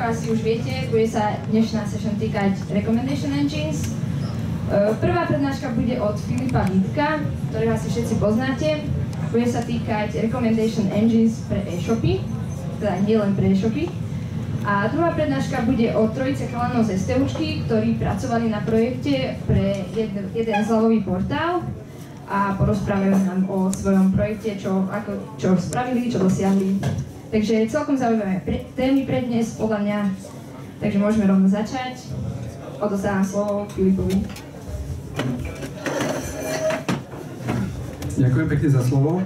ako asi už viete, bude sa dnešná session týkať Recommendation Engines. Prvá prednáška bude od Filipa Vítka, ktorého asi všetci poznáte. Bude sa týkať Recommendation Engines pre e-shopy, teda nie len pre e-shopy. A druhá prednáška bude od trojice chalanov z STUčky, ktorí pracovali na projekte pre jeden zľavový portál a porozprávajú nám o svojom projekte, čo spravili, čo dosiahli. Takže celkom zaujímavé témy pre dnes, podľa mňa. Takže môžeme rovno začať. Odostávam slovo Filipovi. Ďakujem pekne za slovo.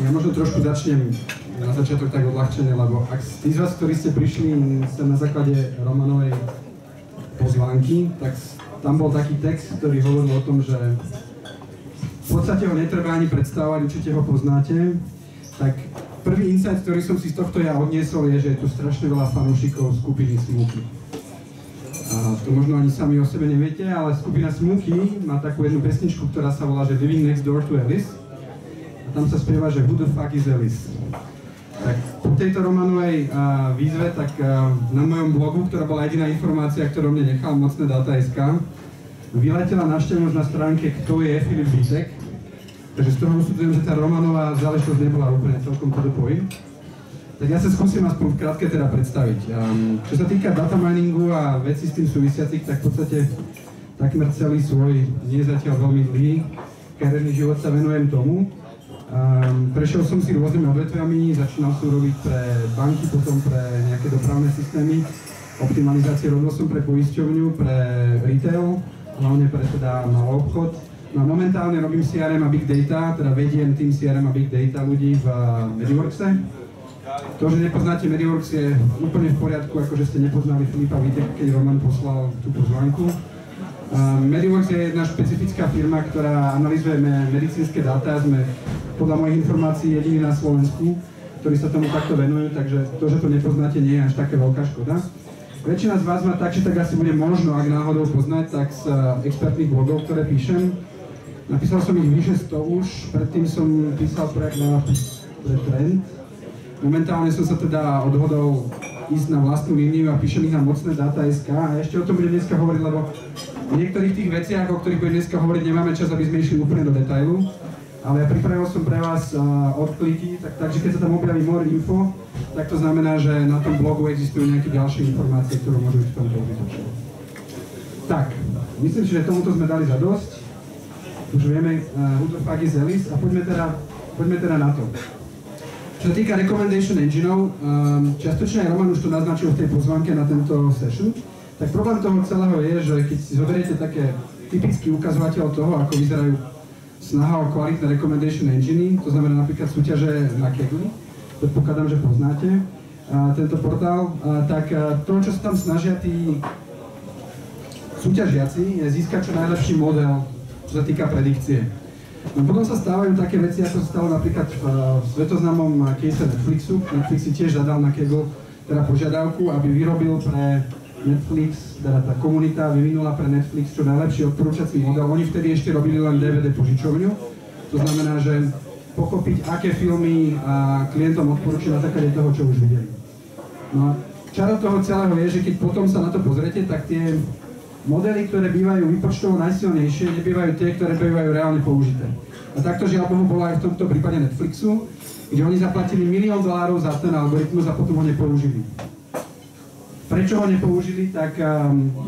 Ja možno trošku začnem na začiatok tak odľahčene, lebo ak tí z vás, ktorí ste prišli sem na základe Romanovej pozvánky, tak tam bol taký text, ktorý hovoril o tom, že v podstate ho netreba ani predstavovať, určite ho poznáte. Tak prvý insight, ktorý som si z tohto ja odniesol, je, že je tu strašne veľa fanúšikov skupiny Smooky. A to možno ani sami o sebe neviete, ale skupina Smooky má takú jednu pesničku, ktorá sa volá, že Living Next Door to Alice. A tam sa spieva, že Who the fuck is Alice? Tak po tejto Romanovej výzve, tak na mojom blogu, ktorá bola jediná informácia, ktorú mne nechal mocné data.sk, vyletela návštevnosť na stránke Kto je Filip Vítek. Takže z toho usudzujem, že tá Romanová záležitosť nebola úplne celkom to the point. Tak ja sa skúsim aspoň v krátke teda predstaviť. Čo sa týka data miningu a vecí s tým súvisiacich, tak v podstate takmer celý svoj, nie zatiaľ veľmi dlhý, kariérny život sa venujem tomu. Prešiel som si rôznymi odvetviami, začínal som robiť pre banky, potom pre nejaké dopravné systémy, optimalizácie, robil som pre poisťovňu, pre retail, hlavne pre teda malý obchod. No a momentálne robím CRM a Big Data, teda vediem tým CRM a Big Data ľudí v Mediworkse. To, že nepoznáte Mediworks, je úplne v poriadku, ako že ste nepoznali Filipa Vítek, keď Roman poslal tú pozvánku. Mediworks je jedna špecifická firma, ktorá analyzuje medicínske dáta. Sme podľa mojich informácií jediní na Slovensku, ktorí sa tomu takto venujú, takže to, že to nepoznáte, nie je až také veľká škoda. Väčšina z vás ma tak, či tak asi bude možno, ak náhodou poznať, tak z expertných blogov, ktoré píšem. Napísal som ich vyše 100 už, predtým som písal pre Trend. Momentálne som sa teda odhodol ísť na vlastnú líniu a píšem ich na mocné data.sk a ešte o tom budem dneska hovoriť, lebo v niektorých tých veciach, o ktorých budem dneska hovoriť, nemáme čas, aby sme išli úplne do detailu. Ale ja pripravil som pre vás odkliky, takže keď sa tam objaví more info, tak to znamená, že na tom blogu existujú nejaké ďalšie informácie, ktoré môžu byť v tomto užitočné. Tak, myslím si, že tomuto sme dali za dosť. Už vieme, who the fuck is Alice a poďme teda na to. Čo sa týka Recommendation Engineov, čiastočne aj Roman už to naznačil v tej pozvánke na tento session, tak problém toho celého je, že keď si zoberiete také typický ukazovateľ toho, ako vyzerajú snaha o kvalitné recommendation engine, to znamená napríklad súťaže na Kaggle, predpokladám, že poznáte tento portál, tak to, čo sa tam snažia tí súťažiaci, je získať čo najlepší model, čo sa týka predikcie. No potom sa stávajú také veci, ako sa stalo napríklad v svetoznámom case Netflixu. Netflix si tiež zadal na Kaggle teda požiadavku, aby vyrobil pre Netflix, teda tá komunita vyvinula pre Netflix čo najlepší odporúčací model. Oni vtedy ešte robili len DVD požičovňu. To znamená, že pochopiť, aké filmy klientom odporúči na základe toho, čo už videli. No a čaro toho celého je, že keď potom sa na to pozriete, tak tie modely, ktoré bývajú výpočtovo najsilnejšie, nebývajú tie, ktoré bývajú reálne použité. A takto žiaľ Bohu bolo aj v tomto prípade Netflixu, kde oni zaplatili $1 000 000 za ten algoritmus a potom ho nepoužili. Prečo ho nepoužili? Tak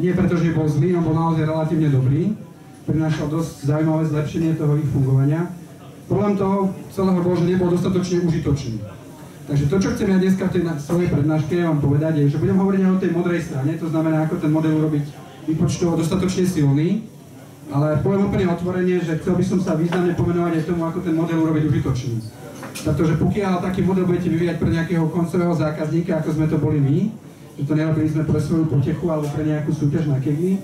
nie preto, že bol zlý, on bol naozaj relatívne dobrý. Prinášal dosť zaujímavé zlepšenie toho ich fungovania. Problém toho celého bol, že nebol dostatočne užitočný. Takže to, čo chcem ja dneska v tej svojej prednáške vám povedať, je, že budem hovoriť aj o tej modrej strane, to znamená, ako ten model urobiť výpočtovo dostatočne silný, ale poviem úplne otvorene, že chcel by som sa významne pomenovať aj tomu, ako ten model urobiť užitočný. Pretože pokiaľ taký model budete vyvíjať pre nejakého koncového zákazníka, ako sme to boli my, že to nerobili sme pre svoju potechu alebo pre nejakú súťaž na Kaggle,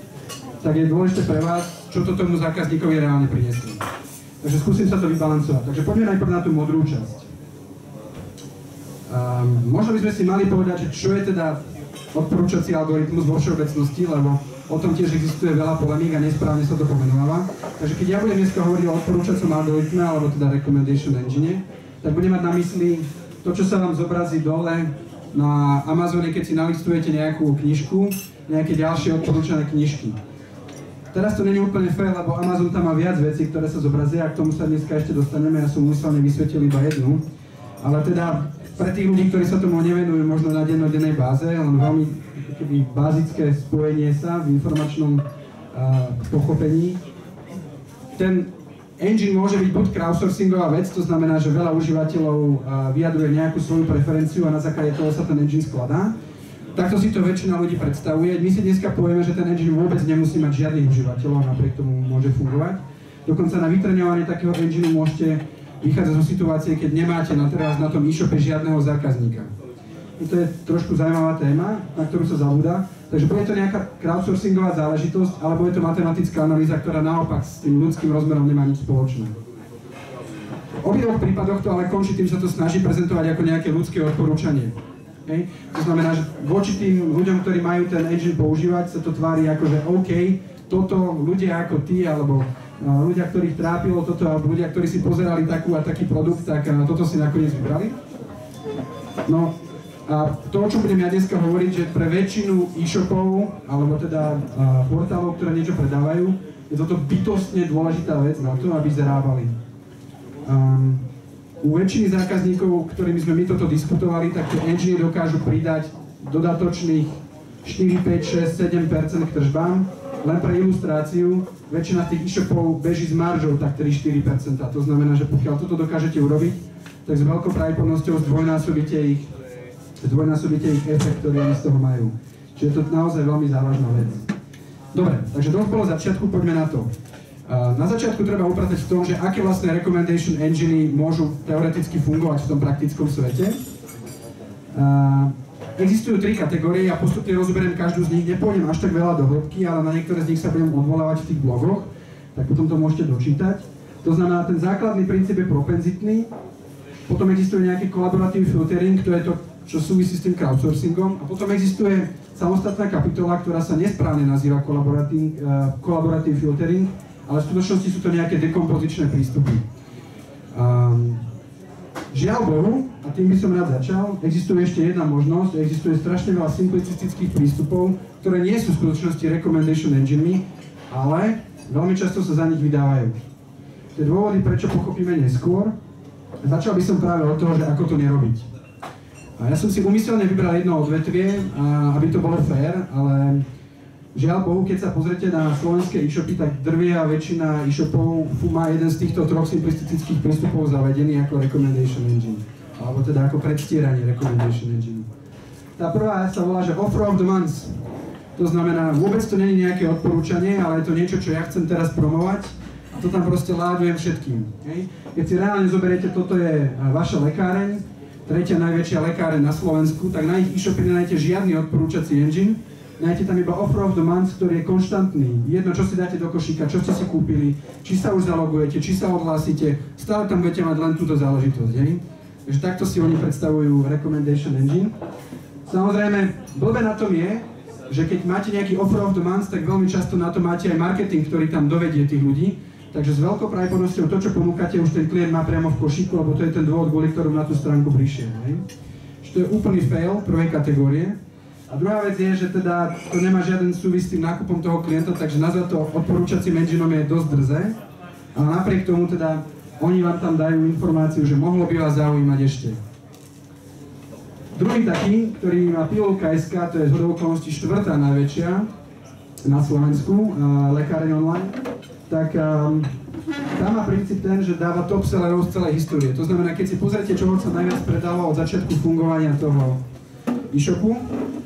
tak je dôležité pre vás, čo to tomu zákazníkovi reálne priniesie. Takže skúsim sa to vybalancovať. Takže poďme najprv na tú modrú časť. Možno by sme si mali povedať, že čo je teda odporúčací algoritmus vo všeobecnosti, lebo o tom tiež existuje veľa polemík a nesprávne sa to pomenováva. Takže keď ja budem dneska hovoriť o odporúčacom algoritme, alebo teda recommendation engine, tak budem mať na mysli to, čo sa vám zobrazí dole na Amazone, keď si nalistujete nejakú knižku, nejaké ďalšie odporúčané knižky. Teraz to nie je úplne fair, lebo Amazon tam má viac vecí, ktoré sa zobrazia, a k tomu sa dneska ešte dostaneme, ja som úmyselne vysvetlil iba jednu. Ale teda pre tých ľudí, ktorí sa tomu nevenujú možno na dennodennej báze, len veľmi bazické spojenie sa v informačnom pochopení. Ten engine môže byť buď crowdsourcingová vec, to znamená, že veľa užívateľov vyjadruje nejakú svoju preferenciu a na základe toho sa ten engine skladá. Takto si to väčšina ľudí predstavuje. My si dneska povieme, že ten engine vôbec nemusí mať žiadnych užívateľov a napriek tomu môže fungovať. Dokonca na vytreňovanie takého engineu môžete vychádzať zo situácie, keď nemáte teraz na tom e-shope žiadneho zákazníka. I to je trošku zaujímavá téma, na ktorú sa zabúda. Takže bude to nejaká crowdsourcingová záležitosť, alebo je to matematická analýza, ktorá naopak s tým ľudským rozmerom nemá nič spoločné. V obidvoch prípadoch to ale končí tým, sa to snaží prezentovať ako nejaké ľudské odporúčanie. Okay? To znamená, že voči tým ľuďom, ktorí majú ten engine používať, sa to tvári ako, že OK, toto ľudia ako ty, alebo ľudia, ktorých trápilo toto, alebo ľudia, ktorí si pozerali takú a taký produkt, tak toto si nakoniec vybrali. No, a to, o čom budem ja dneska hovoriť, že pre väčšinu e-shopov, alebo teda portálov, ktoré niečo predávajú, je toto bytostne dôležitá vec na to, aby zarábali. U väčšiny zákazníkov, ktorými sme my toto diskutovali, tak tie engine dokážu pridať dodatočných 4, 5, 6, 7% k tržbám. Len pre ilustráciu, väčšina tých e-shopov beží s maržou tak 3-4%. To znamená, že pokiaľ toto dokážete urobiť, tak s veľkou pravdepodobnosťou zdvojnásobíte ich efekt, ktorý oni z toho majú. Čiže je to naozaj veľmi závažná vec. Dobre, takže dosť bolo začiatku, poďme na to. Na začiatku treba upratať v tom, že aké vlastne recommendation enginy môžu teoreticky fungovať v tom praktickom svete. Existujú 3 kategórie, ja postupne rozoberiem každú z nich, nepôjdem až tak veľa do hĺbky, ale na niektoré z nich sa budem odvolávať v tých blogoch, tak potom to môžete dočítať. To znamená, ten základný princíp je propenzitný, potom existuje nejaký collaborative filtering, to je to, čo súvisí s tým crowdsourcingom, a potom existuje samostatná kapitola, ktorá sa nesprávne nazýva collaborative filtering, ale v skutočnosti sú to nejaké dekompozičné prístupy. Žiaľ Bohu, a tým by som rád začal, existuje ešte jedna možnosť, existuje strašne veľa simplicistických prístupov, ktoré nie sú v skutočnosti recommendation enginemi, ale veľmi často sa za nich vydávajú. Tie dôvody, prečo pochopíme neskôr, začal by som práve od toho, že ako to nerobiť. A ja som si úmyselne vybral jedno odvetvie, aby to bolo fair, ale žiaľ Bohu, keď sa pozrete na slovenské e-shopy, tak drvivá väčšina e-shopov má jeden z týchto 3 simplistických prístupov zavedený ako recommendation engine. Alebo teda ako predstieranie recommendation engine. Tá prvá sa volá, že offer of the month. To znamená, vôbec to nie je nejaké odporúčanie, ale je to niečo, čo ja chcem teraz promovať. A to tam proste ládujem všetkým. Okay? Keď si reálne zoberiete, toto je vaša lekáreň, 3. najväčšia lekáreň na Slovensku, tak na ich e-shope nenájdete žiadny odporúčací engine. Nájdete tam iba offer of the month, ktorý je konštantný. Jedno, čo si dáte do košíka, čo ste si kúpili, či sa už zalogujete, či sa odhlásite, stále tam budete mať len túto záležitosť. Takže takto si oni predstavujú recommendation engine. Samozrejme, blbé na tom je, že keď máte nejaký offer of the month, tak veľmi často na to máte aj marketing, ktorý tam dovedie tých ľudí. Takže s veľkou pravdepodobnosťou to, čo ponúkate, už ten klient má priamo v košíku, lebo to je ten dôvod, kvôli ktorom na tú stránku prišiel. Čiže to je úplný fail prvej kategórie. A druhá vec je, že teda to nemá žiaden súvis s tým nákupom toho klienta, takže nazvať to odporúčacím engineom je dosť drze. Ale napriek tomu teda oni vám tam dajú informáciu, že mohlo by vás zaujímať ešte. Druhý taký, ktorý má Pilulka.sk, to je zhodou okolností 4. najväčšia na Slovensku, lekáreň online, tak tam má princíp ten, že dáva top sellerov z celej histórie. To znamená, keď si pozrite, čo sa najviac predávalo od začiatku fungovania toho e-shopu,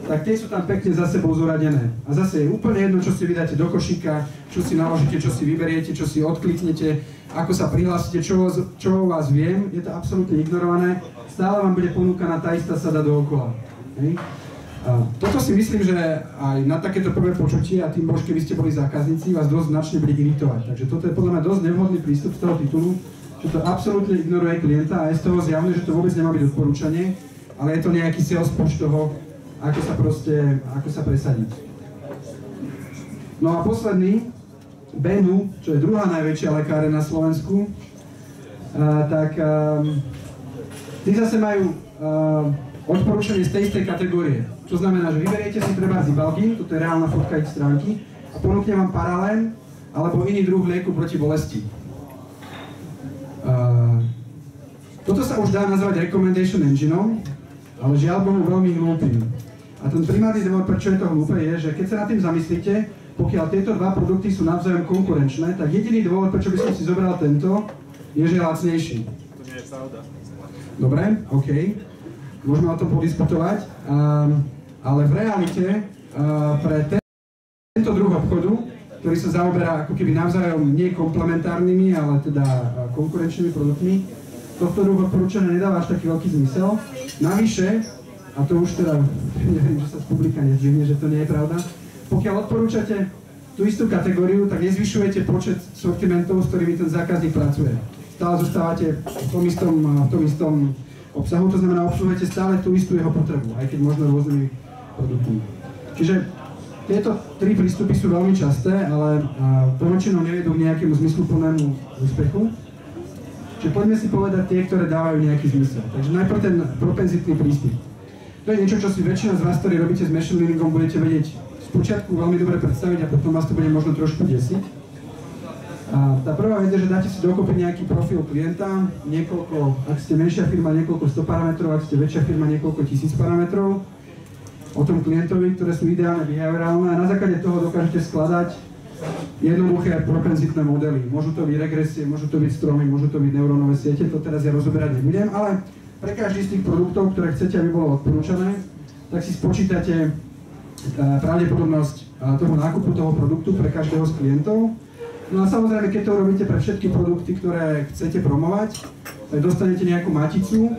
tak tie sú tam pekne za sebou zoradené. A zase je úplne jedno, čo si vydáte do košíka, čo si naložíte, čo si vyberiete, čo si odkliknete, ako sa prihlásite, čo o vás viem, je to absolútne ignorované. Stále vám bude ponúkaná tá istá sada dookola. Toto si myslím, že aj na takéto prvé počutie, a tým bož, keby ste boli zákazníci, vás dosť značne bude iritovať. Takže toto je podľa mňa dosť nevhodný prístup z toho titulu, že to absolútne ignoruje klienta a je z toho zjavné, že to vôbec nemá byť odporúčanie, ale je to nejaký sales pitch toho, ako sa presadiť. No a posledný, Benu, čo je druhá najväčšia lekáreň na Slovensku, tak tí zase majú odporúčanie z tej istej kategórie. To znamená, že vyberiete si treba Zibalgin, toto je reálna fotka ich stránky, a ponúkne vám Paralen alebo iný druh lieku proti bolesti. Toto sa už dá nazvať recommendation engineom, ale žiaľ Bohu veľmi hlúpym. A ten primárny dôvod, prečo je to hlúpe, je, že keď sa nad tým zamyslíte, pokiaľ tieto dva produkty sú navzájom konkurenčné, tak jediný dôvod, prečo by som si zobral tento, je, že je lacnejší. To nie je pravda. Dobre, OK. Môžeme o tom podiskutovať, ale v realite pre tento druh obchodu, ktorý sa zaoberá ako keby navzájom nie komplementárnymi, ale teda konkurenčnými produktmi, tohto druh odporúčania nedáva až taký veľký zmysel. Navyše, a to už teda neviem, že sa z publika nezdvihne, že to nie je pravda, pokiaľ odporúčate tú istú kategóriu, tak nezvyšujete počet sortimentov, s ktorými ten zákazník pracuje. Stále zostávate v tom istom obsahu, to znamená, obsluhujete stále tú istú jeho potrebu, aj keď možno rôznymi produktmi. Čiže tieto tri prístupy sú veľmi časté, ale poväčšinou nevedú k nejakému zmysluplnému úspechu. Čiže poďme si povedať tie, ktoré dávajú nejaký zmysel. Takže najprv ten propenzitný prístup. To je niečo, čo si väčšina z vás, ktorí robíte s machine learningom, budete vedieť spočiatku veľmi dobre predstaviť a potom vás to bude možno trošku desiť. A tá prvá vec je, že dáte si dokopy nejaký profil klienta, ak ste menšia firma, niekoľko 100 parametrov, ak ste väčšia firma, niekoľko 1000 parametrov o tom klientovi, ktoré sú ideálne behaviorálne, a na základe toho dokážete skladať jednoduché propenzitné modely. Môžu to byť regresie, môžu to byť stromy, môžu to byť neurónové siete, to teraz ja rozoberať nebudem, ale pre každý z tých produktov, ktoré chcete, aby bolo odporúčané, tak si spočítate pravdepodobnosť toho nákupu toho produktu pre každého z klientov. No a samozrejme, keď to robíte pre všetky produkty, ktoré chcete promovať, tak dostanete nejakú maticu,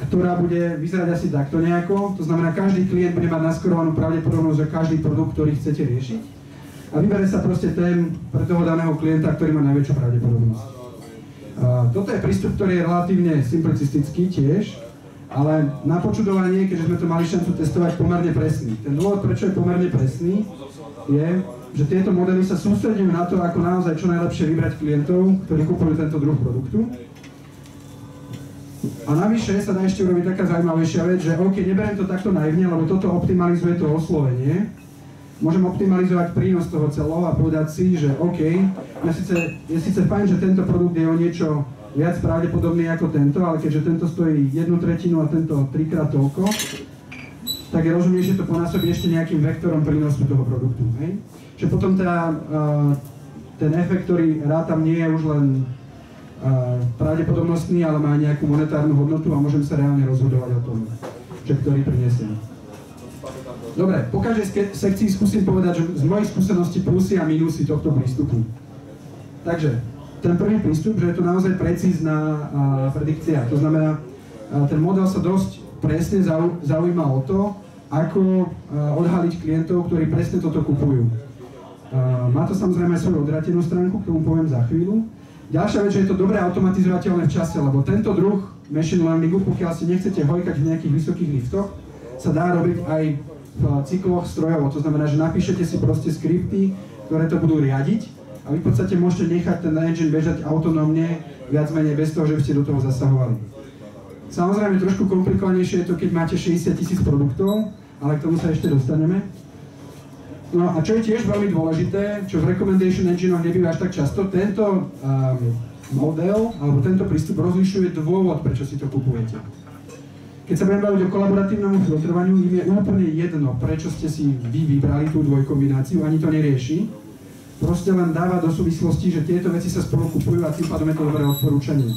ktorá bude vyzerať asi takto nejako. To znamená, každý klient bude mať naskorovanú pravdepodobnosť, že každý produkt, ktorý chcete riešiť. A vybere sa proste ten pre toho daného klienta, ktorý má najväčšiu pravdepodobnosť. Toto je prístup, ktorý je relatívne simplicistický tiež, ale na počudovanie, keďže sme to mali šancu testovať, pomerne presný. Ten dôvod, prečo je pomerne presný, je, že tieto modely sa sústredujú na to, ako naozaj čo najlepšie vybrať klientov, ktorí kupujú tento druh produktu. A navyše sa dá ešte urobiť taká zaujímavejšia vec, že OK, neberiem to takto naivne, lebo toto optimalizuje to oslovenie. Môžem optimalizovať prínos toho celého a povedať si, že OK, je síce fajn, že tento produkt je o niečo viac pravdepodobný ako tento, ale keďže tento stojí 1/3 a tento 3-krát toľko, tak je rozumnejšie to ponásobiť ešte nejakým vektorom prínosu toho produktu. Hej? Čiže potom ten efekt, ktorý rátam, nie je už len pravdepodobnostný, ale má nejakú monetárnu hodnotu a môžem sa reálne rozhodovať o tom, že ktorý prinesiem. Dobre, po každej sekcii skúsim povedať, že z mojich skúseností plusy a minusy tohto prístupu. Takže, ten prvý prístup, že je to naozaj precízna predikcia. To znamená, ten model sa dosť presne zaujíma o to, ako odhaliť klientov, ktorí presne toto kupujú. Má to samozrejme aj svoju odratenú stránku, k tomu poviem za chvíľu. Ďalšia vec, že je to dobre automatizovateľné v čase, lebo tento druh machine learningu, pokiaľ si nechcete hojkať v nejakých vysokých liftoch, sa dá robiť aj v cykloch strojovo. To znamená, že napíšete si proste skripty, ktoré to budú riadiť a vy v podstate môžete nechať ten engine bežať autonómne, viac menej bez toho, že by ste do toho zasahovali. Samozrejme, trošku komplikovanejšie je to, keď máte 60 000 produktov, ale k tomu sa ešte dostaneme. No a čo je tiež veľmi dôležité, čo v recommendation engineoch nebýva až tak často, tento model alebo tento prístup rozlišuje dôvod, prečo si to kupujete. Keď sa budeme baviť o kolaboratívnom filtrovaniu, im je úplne jedno, prečo ste si vy vybrali tú dvojkombináciu, ani to nerieši. Proste len dáva do súvislosti, že tieto veci sa spolu kupujú a tým pádom je to dobré odporúčanie.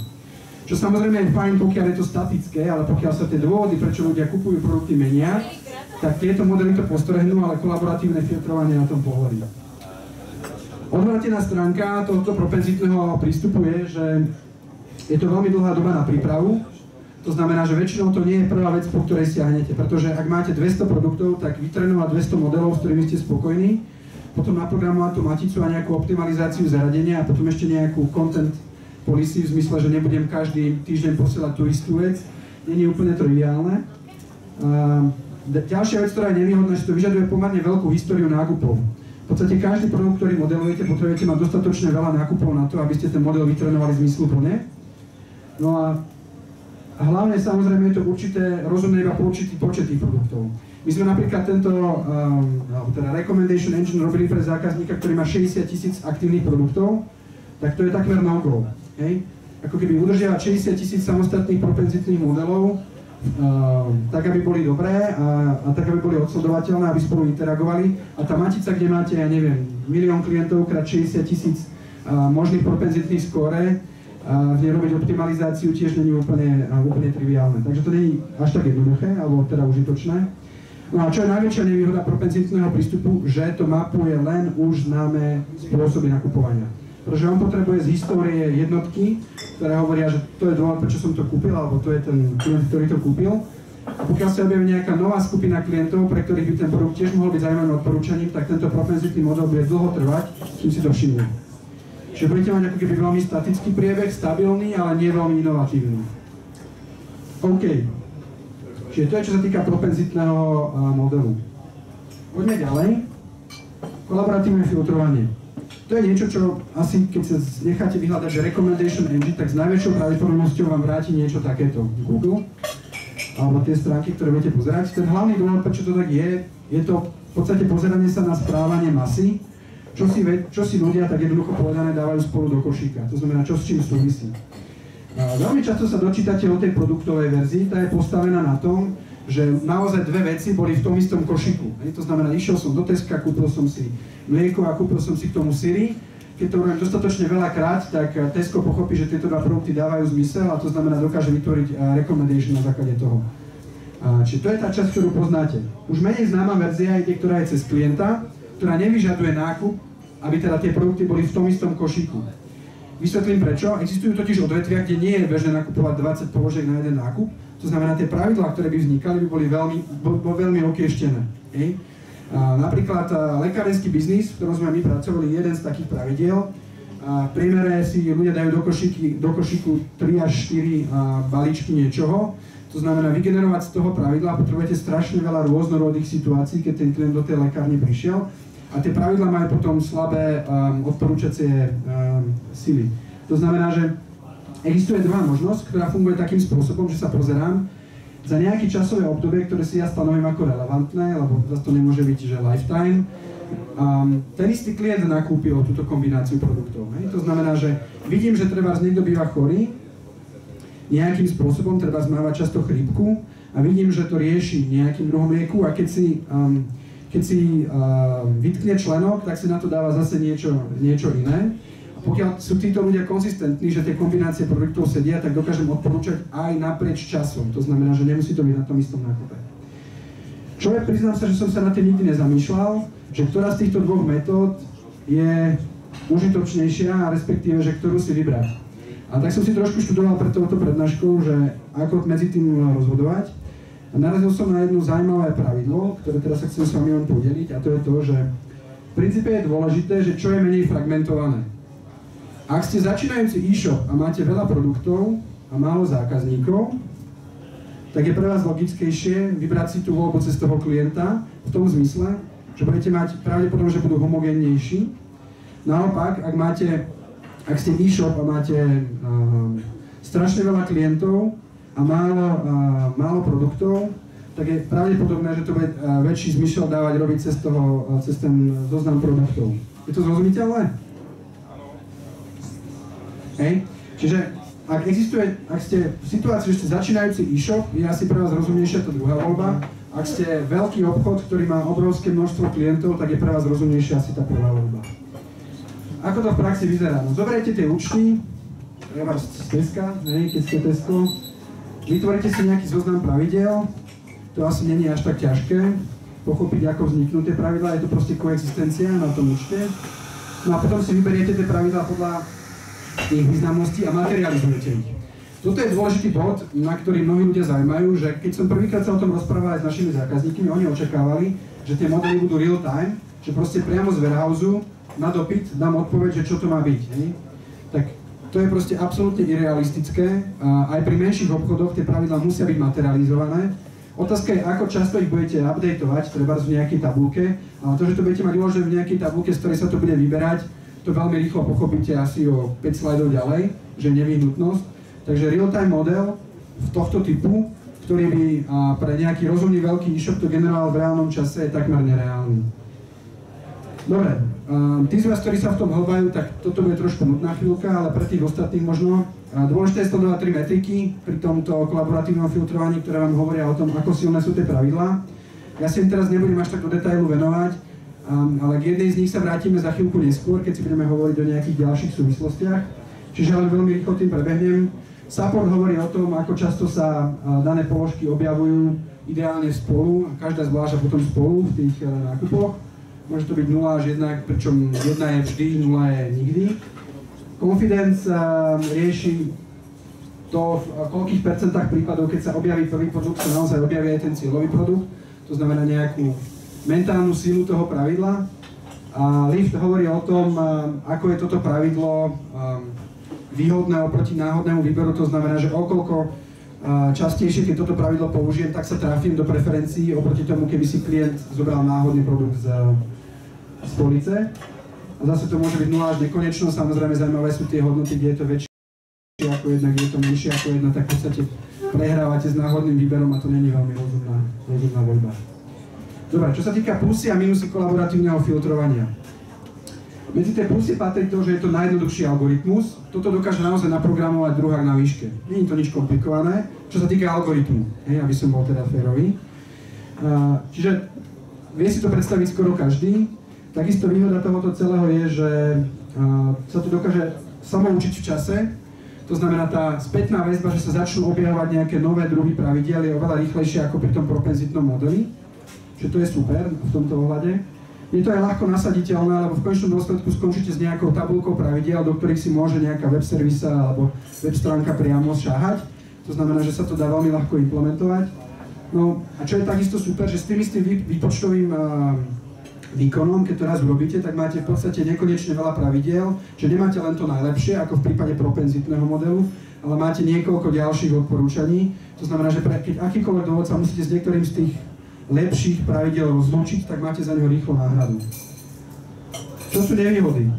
Čo samozrejme je fajn, pokiaľ je to statické, ale pokiaľ sa tie dôvody, prečo ľudia kupujú produkty, menia, tak tieto modely to postrehnú, ale kolaboratívne filtrovanie na tom pohľadí. Odvrátená stránka tohto propenzitného prístupu je, že je to veľmi dlhá doba na prípravu. To znamená, že väčšinou to nie je prvá vec, po ktorej siahnete, pretože ak máte 200 produktov, tak vytrénovať 200 modelov, s ktorými ste spokojní, potom naprogramovať tú maticu a nejakú optimalizáciu zaradenia a potom ešte nejakú content policy v zmysle, že nebudem každý týždeň posielať tú istú vec, nie je úplne triviálne. Ďalšia vec, ktorá je nevýhodná, že to vyžaduje pomerne veľkú históriu nákupov. V podstate každý produkt, ktorý modelujete, potrebujete mať dostatočne veľa nákupov na to, aby ste ten model vytrénovali zmysluplne. No a hlavne samozrejme je to určité, rozumné iba po určitý počet tých produktov. My sme napríklad teda recommendation engine robili pre zákazníka, ktorý má 60 000 aktívnych produktov, tak to je takmer no-go. Hej? Ako keby udržiavať 60 000 samostatných propenzitných modelov, tak aby boli dobré a tak aby boli odsledovateľné, aby spolu interagovali. A tá matica, kde máte, ja neviem, 1 000 000 klientov krát 60 000 možných propenzitných skóre, v nej robiť optimalizáciu tiež není úplne triviálne. Takže to není až tak jednoduché, alebo teda užitočné. No a čo je najväčšia nevýhoda propenzitného prístupu, že to mapuje len už známe spôsoby nakupovania. Pretože on potrebuje z histórie jednotky, ktoré hovoria, že to je dôvod, prečo som to kúpil, alebo to je ten klient, ktorý to kúpil. A pokiaľ sa objaví nejaká nová skupina klientov, pre ktorých by ten produkt tiež mohol byť zaujímavým odporúčaním, tak tento propenzitný model bude dlho trvať, kým si to všimne. Čiže budete mať ako keby veľmi statický priebeh, stabilný, ale nie veľmi inovatívny. OK. Čiže to je, čo sa týka propenzitného modelu. Poďme ďalej. Kolaboratívne filtrovanie. To je niečo, čo asi, keď sa necháte vyhľadať, že recommendation engine, tak s najväčšou pravdepodobnosťou vám vráti niečo takéto. Google, alebo tie stránky, ktoré budete pozerať. Ten hlavný dôvod, prečo to tak je to v podstate pozeranie sa na správanie masy, čo si ľudia, tak jednoducho povedané, dávajú spolu do košíka. To znamená, čo s čím súvisí. Veľmi často sa dočítate o tej produktovej verzii, tá je postavená na tom, že naozaj dve veci boli v tom istom košíku. To znamená, išiel som do Teska, kúpil som si mlieko a kúpil som si k tomu syry. Keď to robím dostatočne veľakrát, tak Tesco pochopí, že tieto dva produkty dávajú zmysel a to znamená, dokáže vytvoriť recommendation na základe toho. Čiže to je tá časť, ktorú poznáte. Už menej známa verzia ide, ktorá je cez klienta, ktorá nevyžaduje nákup, aby teda tie produkty boli v tom istom košíku. Vysvetlím prečo. Existujú totiž odvetvia, kde nie je bežné nakupovať 20 položiek na jeden nákup. To znamená, tie pravidlá, ktoré by vznikali, by boli veľmi okieštené. Napríklad lekárenský biznis, v ktorom sme my pracovali, jeden z takých pravidiel. V priemere si ľudia dajú do košíku 3 až 4 balíčky niečoho. To znamená, vygenerovať z toho pravidla potrebujete strašne veľa rôznorodých situácií, keď ten klient do tej lekárne prišiel. A tie pravidlá majú potom slabé odporúčacie sily. To znamená, že existuje druhá možnosť, ktorá funguje takým spôsobom, že sa pozerám za nejaké časové obdobie, ktoré si ja stanovím ako relevantné, lebo zase to nemôže byť, že lifetime. Ten istý klient nakúpil túto kombináciu produktov. To znamená, že vidím, že trebárs niekto býva chorý, nejakým spôsobom trebárs máva často chrípku a vidím, že to rieši nejakým druhom lieku a keď si vytkne členok, tak si na to dáva zase niečo iné. A pokiaľ sú títo ľudia konzistentní, že tie kombinácie produktov sedia, tak dokážem odporúčať aj naprieč časom. To znamená, že nemusí to byť na tom istom nákupe. Čo je, priznám sa, že som sa na tým nikdy nezamýšľal, že ktorá z týchto dvoch metód je užitočnejšia a respektíve, že ktorú si vybrať. A tak som si trošku študoval pre touto prednáškou, že ako medzi tým rozhodovať. A narazil som na jedno zaujímavé pravidlo, ktoré teraz sa chcem s vami podeliť, a to je to, že v princípe je dôležité, že čo je menej fragmentované. Ak ste začínajúci e-shop a máte veľa produktov a málo zákazníkov, tak je pre vás logickejšie vybrať si tú voľbu cez toho klienta v tom zmysle, že budete mať pravdepodobne, že budú homogénnejší. Naopak, ak ste e-shop a máte strašne veľa klientov a málo produktov, tak je pravdepodobné, že to bude väčší zmysel dávať robiť cez ten zoznam produktov. Je to zrozumiteľné? Hej. Čiže ak ste v situácii, že ste začínajúci e-shop, je asi pre vás rozumnejšia tá druhá voľba. Ak ste veľký obchod, ktorý má obrovské množstvo klientov, tak je pre vás rozumnejšia asi tá prvá voľba. Ako to v praxi vyzerá? No, zoberiete tie účty, treba z Teska, keď ste Tesco, vytvoríte si nejaký zoznam pravidiel, to asi není až tak ťažké pochopiť, ako vzniknú tie pravidlá, je to proste koexistencia na tom účte. No a potom si vyberiete tie pravidlá podľa tých významností a materializujete ich. Toto je dôležitý bod, na ktorý mnohí ľudia zaujímajú, že keď som prvýkrát sa o tom rozprával aj s našimi zákazníkmi, oni očakávali, že tie modely budú real time, že proste priamo z warehouse na dopyt dám odpoveď, že čo to má byť. Hej? Tak to je proste absolútne irealistické. Aj pri menších obchodoch tie pravidlá musia byť materializované. Otázka je, ako často ich budete updateovať, treba v nejakej tabulke, ale to, že to budete mať uložené v nejakej tabulke, z ktorej sa to bude vyberať, to veľmi rýchlo pochopíte asi o 5 slajdov ďalej, že je nevyhnutnosť. Takže real-time model tohto typu, ktorý by pre nejaký rozumný veľký e-shop to generoval v reálnom čase, je takmer nereálny. Dobre, tí z vás, ktorí sa v tom hlbajú, tak toto bude trošku nudná chvíľka, ale pre tých ostatných možno. Dôležité je sledovať 3 metriky pri tomto kolaboratívnom filtrovaní, ktoré vám hovoria o tom, ako silné sú tie pravidlá. Ja si im teraz nebudem až tak do detailu venovať, ale k jednej z nich sa vrátime za chvíľku neskôr, keď si budeme hovoriť o nejakých ďalších súvislostiach. Čiže len veľmi rýchlo tým prebehnem. Support hovorí o tom, ako často sa dané položky objavujú ideálne spolu, a každá zvlášť a potom spolu v tých nákupoch. Môže to byť 0 až 1, pričom 1 je vždy, 0 je nikdy. Confidence rieši to, v koľkých percentách prípadov, keď sa objaví prvý produkt, sa naozaj objaví aj ten cieľový produkt. To znamená nejakú mentálnu silu toho pravidla. A Lift hovorí o tom, ako je toto pravidlo výhodné oproti náhodnému výberu. To znamená, že okolko častejšie, keď toto pravidlo použijem, tak sa trafím do preferencií oproti tomu, keby si klient zobral náhodný produkt z police. A zase to môže byť 0 až nekonečno. Samozrejme zaujímavé sú tie hodnoty, kde je to väčšie ako 1, kde je to menšie ako 1, tak v podstate prehrávate s náhodným výberom a to nie je veľmi rozumná voľba. Dobre, čo sa týka plusy a minusy kolaboratívneho filtrovania. Medzi tie plusy patrí to, že je to najjednoduchší algoritmus. Toto dokáže naozaj naprogramovať druhák na výške. Nie je to nič komplikované, čo sa týka algoritmu, aby som bol teda férový. Čiže vie si to predstaviť skoro každý. Takisto výhoda tohoto celého je, že sa to dokáže samoučiť v čase. To znamená, tá spätná väzba, že sa začnú objavovať nejaké nové druhy pravidiel, je oveľa rýchlejšie ako pri tom propenzitnom modeli. Čiže to je super v tomto ohľade. Je to aj ľahko nasaditeľné, lebo v konečnom dôsledku skončíte s nejakou tabuľkou pravidiel, do ktorých si môže nejaká web servisa alebo web stránka priamo šáhať. To znamená, že sa to dá veľmi ľahko implementovať. No a čo je takisto super, že s tým istým výpočtovým výkonom, keď to raz urobíte, tak máte v podstate nekonečne veľa pravidiel, že nemáte len to najlepšie, ako v prípade propenzitného modelu, ale máte niekoľko ďalších odporúčaní. To znamená, že keď akýkoľvek dôvod sa musíte s niektorým z tých lepších pravidel rozlúčiť, tak máte za neho rýchlo náhradu. Čo sú nevýhody?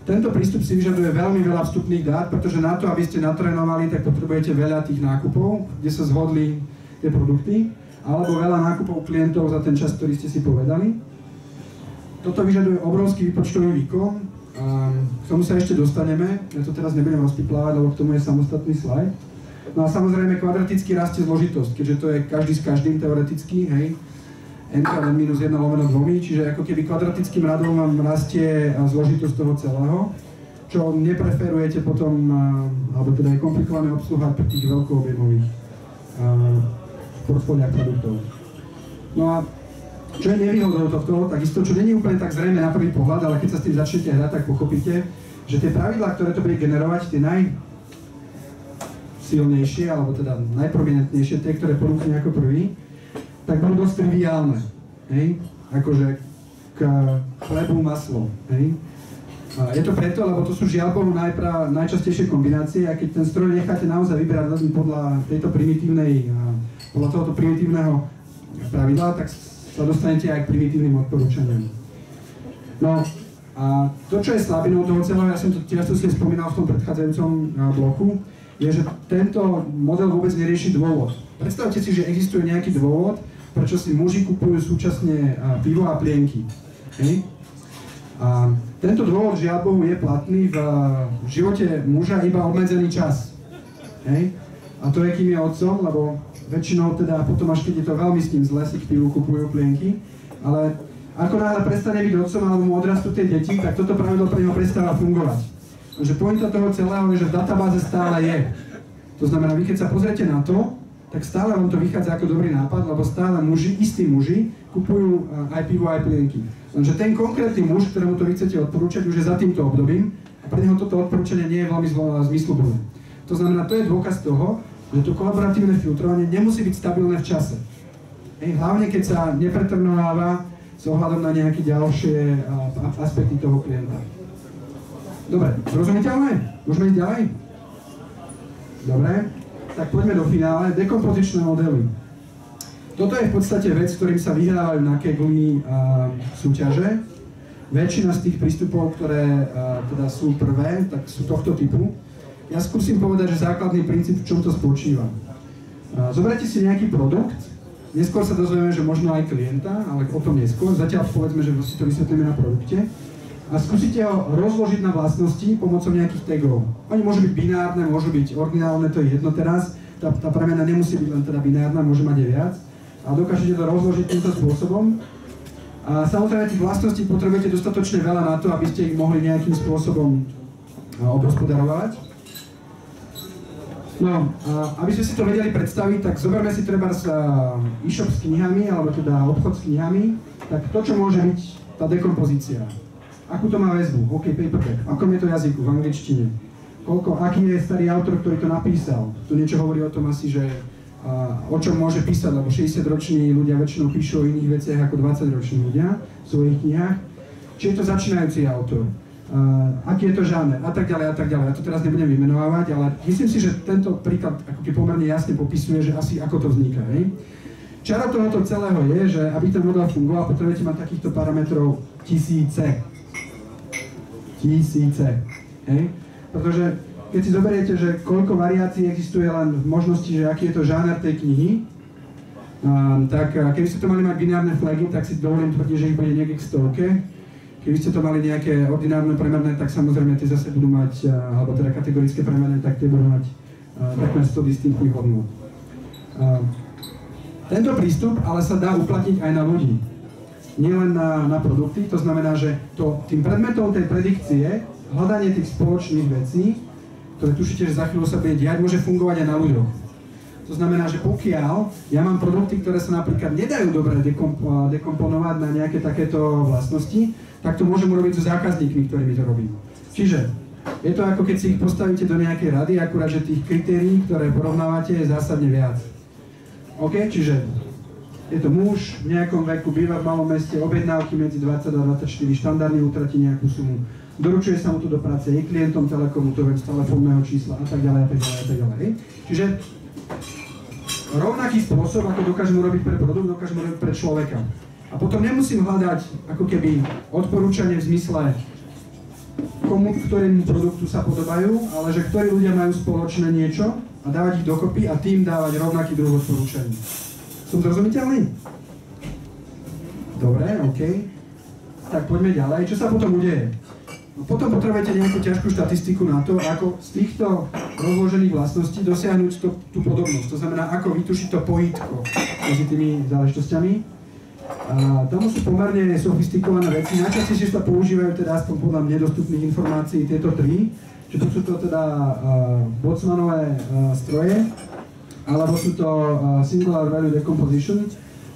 Tento prístup si vyžaduje veľmi veľa vstupných dát, pretože na to, aby ste natrénovali, tak potrebujete veľa tých nákupov, kde sa zhodli tie produkty, alebo veľa nákupov klientov za ten čas, ktorý ste si povedali. Toto vyžaduje obrovský výpočtový výkon, k tomu sa ešte dostaneme, ja to teraz nebudem rozpiplávať, lebo k tomu je samostatný slajd. No a samozrejme kvadraticky rastie zložitosť, keďže to je každý s každým teoreticky, hej, n krát n-1 lomeno 2, čiže ako keby kvadratickým radom vám rastie zložitosť toho celého, čo nepreferujete potom, alebo teda je komplikované obsluhovať pri tých veľkoobjemových portfóliách produktov. No a čo je nevýhodou tohto, takisto, čo nie je úplne tak zrejme na prvý pohľad, ale keď sa s tým začnete hrať, tak pochopíte, že tie pravidlá, ktoré to bude generovať, tie najsilnejšie, alebo teda najprominentnejšie, tie, ktoré ponúkne ako prvý, tak budú dosť triviálne, hej? Akože k chlebu maslo, hej? Je to preto, lebo to sú žiaľ Bohu najčastejšie kombinácie a keď ten stroj necháte naozaj vyberať podľa tohoto primitívneho pravidla, tak sa dostanete aj k primitívnym odporúčaniam. No a to, čo je slabinou toho celého, ja som to často si spomínal v tom predchádzajúcom bloku, je, že tento model vôbec nerieši dôvod. Predstavte si, že existuje nejaký dôvod, prečo si muži kupujú súčasne pivo a plienky. Hej? A tento dôvod, žiaľ Bohu, je platný v živote muža iba obmedzený čas. Hej? A to je, kým je otcom, lebo väčšinou teda potom až keď je to veľmi s ním zle, si k pivu kupujú plienky, ale ako náhle prestane byť otcom alebo mu odrastú tie deti, tak toto pravidlo pre neho prestáva fungovať. Takže pointa toho celého je, že v databáze stále je. To znamená, vy keď sa pozriete na to, tak stále vám to vychádza ako dobrý nápad, lebo stále istí muži kupujú aj pivo, aj plienky. Lenže ten konkrétny muž, ktorému to vy chcete odporúčať, už je za týmto obdobím a pre neho toto odporúčanie nie je veľmi zmysluplné. To znamená, to je dôkaz toho, že to kolaboratívne filtrovanie nemusí byť stabilné v čase. Hlavne keď sa nepretrnováva s ohľadom na nejaké ďalšie aspekty toho klienta. Dobre, zrozumiteľné? Môžeme ísť ďalej? Dobre, tak poďme do finále. Dekompozičné modely. Toto je v podstate vec, ktorým sa vyhrávajú na Kaggle súťaže. Väčšina z tých prístupov, ktoré teda sú prvé, tak sú tohto typu. Ja skúsim povedať, že základný princíp, v čom to spočíva. Zoberte si nejaký produkt, neskôr sa dozvieme, že možno aj klienta, ale o tom neskôr. Zatiaľ povedzme, že si to vysvetlíme na produkte. A skúsite ho rozložiť na vlastnosti pomocou nejakých tagov. Oni môžu byť binárne, môžu byť originálne, to je jedno teraz. Tá premena nemusí byť len teda binárna, môže mať aj viac. A dokážete to rozložiť týmto spôsobom. A samozrejme tých vlastností potrebujete dostatočne veľa na to, aby ste ich mohli nejakým spôsobom obhospodarovať. No, aby sme si to vedeli predstaviť, tak zoberme si treba e-shop s knihami, alebo teda obchod s knihami, tak to, čo môže byť tá dekompozícia. Akú to má väzbu? OK, paperback. Akom je to jazyku? V angličtine. Aký je starý autor, ktorý to napísal? To niečo hovorí o tom asi, že o čom môže písať, lebo 60-roční ľudia väčšinou píšu o iných veciach ako 20-roční ľudia v svojich knihách. Či je to začínajúci autor? Aký je to žáner? A tak ďalej, a tak ďalej. Ja to teraz nebudem vymenovávať, ale myslím si, že tento príklad ako pomerne jasne popisuje, že asi ako to vzniká. Hej? Čaro tohoto celého je, že aby ten model fungoval, potrebujete mať takýchto parametrov tisíce. Hej? Pretože keď si zoberiete, že koľko variácií existuje len v možnosti, že aký je to žáner tej knihy, tak keby ste to mali mať binárne flagy, tak si dovolím tvrdiť, že ich bude niekde k stovke. Keby ste to mali nejaké ordinárne premerné, tak samozrejme tie zase budú mať, alebo teda kategorické premerné, tak tie budú mať takmer 100 distinktných hodnôt. Tento prístup ale sa dá uplatniť aj na ľudí. Nielen na produkty, to znamená, že tým predmetom tej predikcie, hľadanie tých spoločných vecí, ktoré tušíte, že za chvíľu sa bude diať, môže fungovať aj na ľuďoch. To znamená, že pokiaľ ja mám produkty, ktoré sa napríklad nedajú dobre dekomponovať na nejaké takéto vlastnosti, tak to môžem urobiť so zákazníkmi, ktorými to robím. Čiže je to ako keď si ich postavíte do nejakej rady, akurát, že tých kritérií, ktoré porovnávate, je zásadne viac. OK, čiže je to muž v nejakom veku, býva v malom meste, objednávky medzi 20 a 24, štandardne utratí nejakú sumu, doručuje sa mu to do práce, je klientom Telekomu, to viem z telefónneho čísla a tak ďalej, a tak ďalej, a tak ďalej. Čiže rovnaký spôsob, ako dokážem urobiť pre produkt, dokážem urobiť pre človeka. A potom nemusím hľadať ako keby odporúčanie v zmysle, ktorému produktu sa podobajú, ale že ktorí ľudia majú spoločné niečo a dávať ich dokopy a tým dávať rovnaký druh odporúčaní. Som zrozumiteľný? Dobre, OK. Tak poďme ďalej. Čo sa potom udeje? No, potom potrebujete nejakú ťažkú štatistiku na to, ako z týchto rozložených vlastností dosiahnuť tú podobnosť. To znamená, ako vytušiť to pojítko medzi tými záležitosťami. A tam sú pomerne sofistikované veci. Najčastejšie sa používajú teda aspoň podľa mne dostupných informácií tieto tri. Čiže tu sú to teda Boltzmannové stroje, alebo sú to Singular Value Decomposition,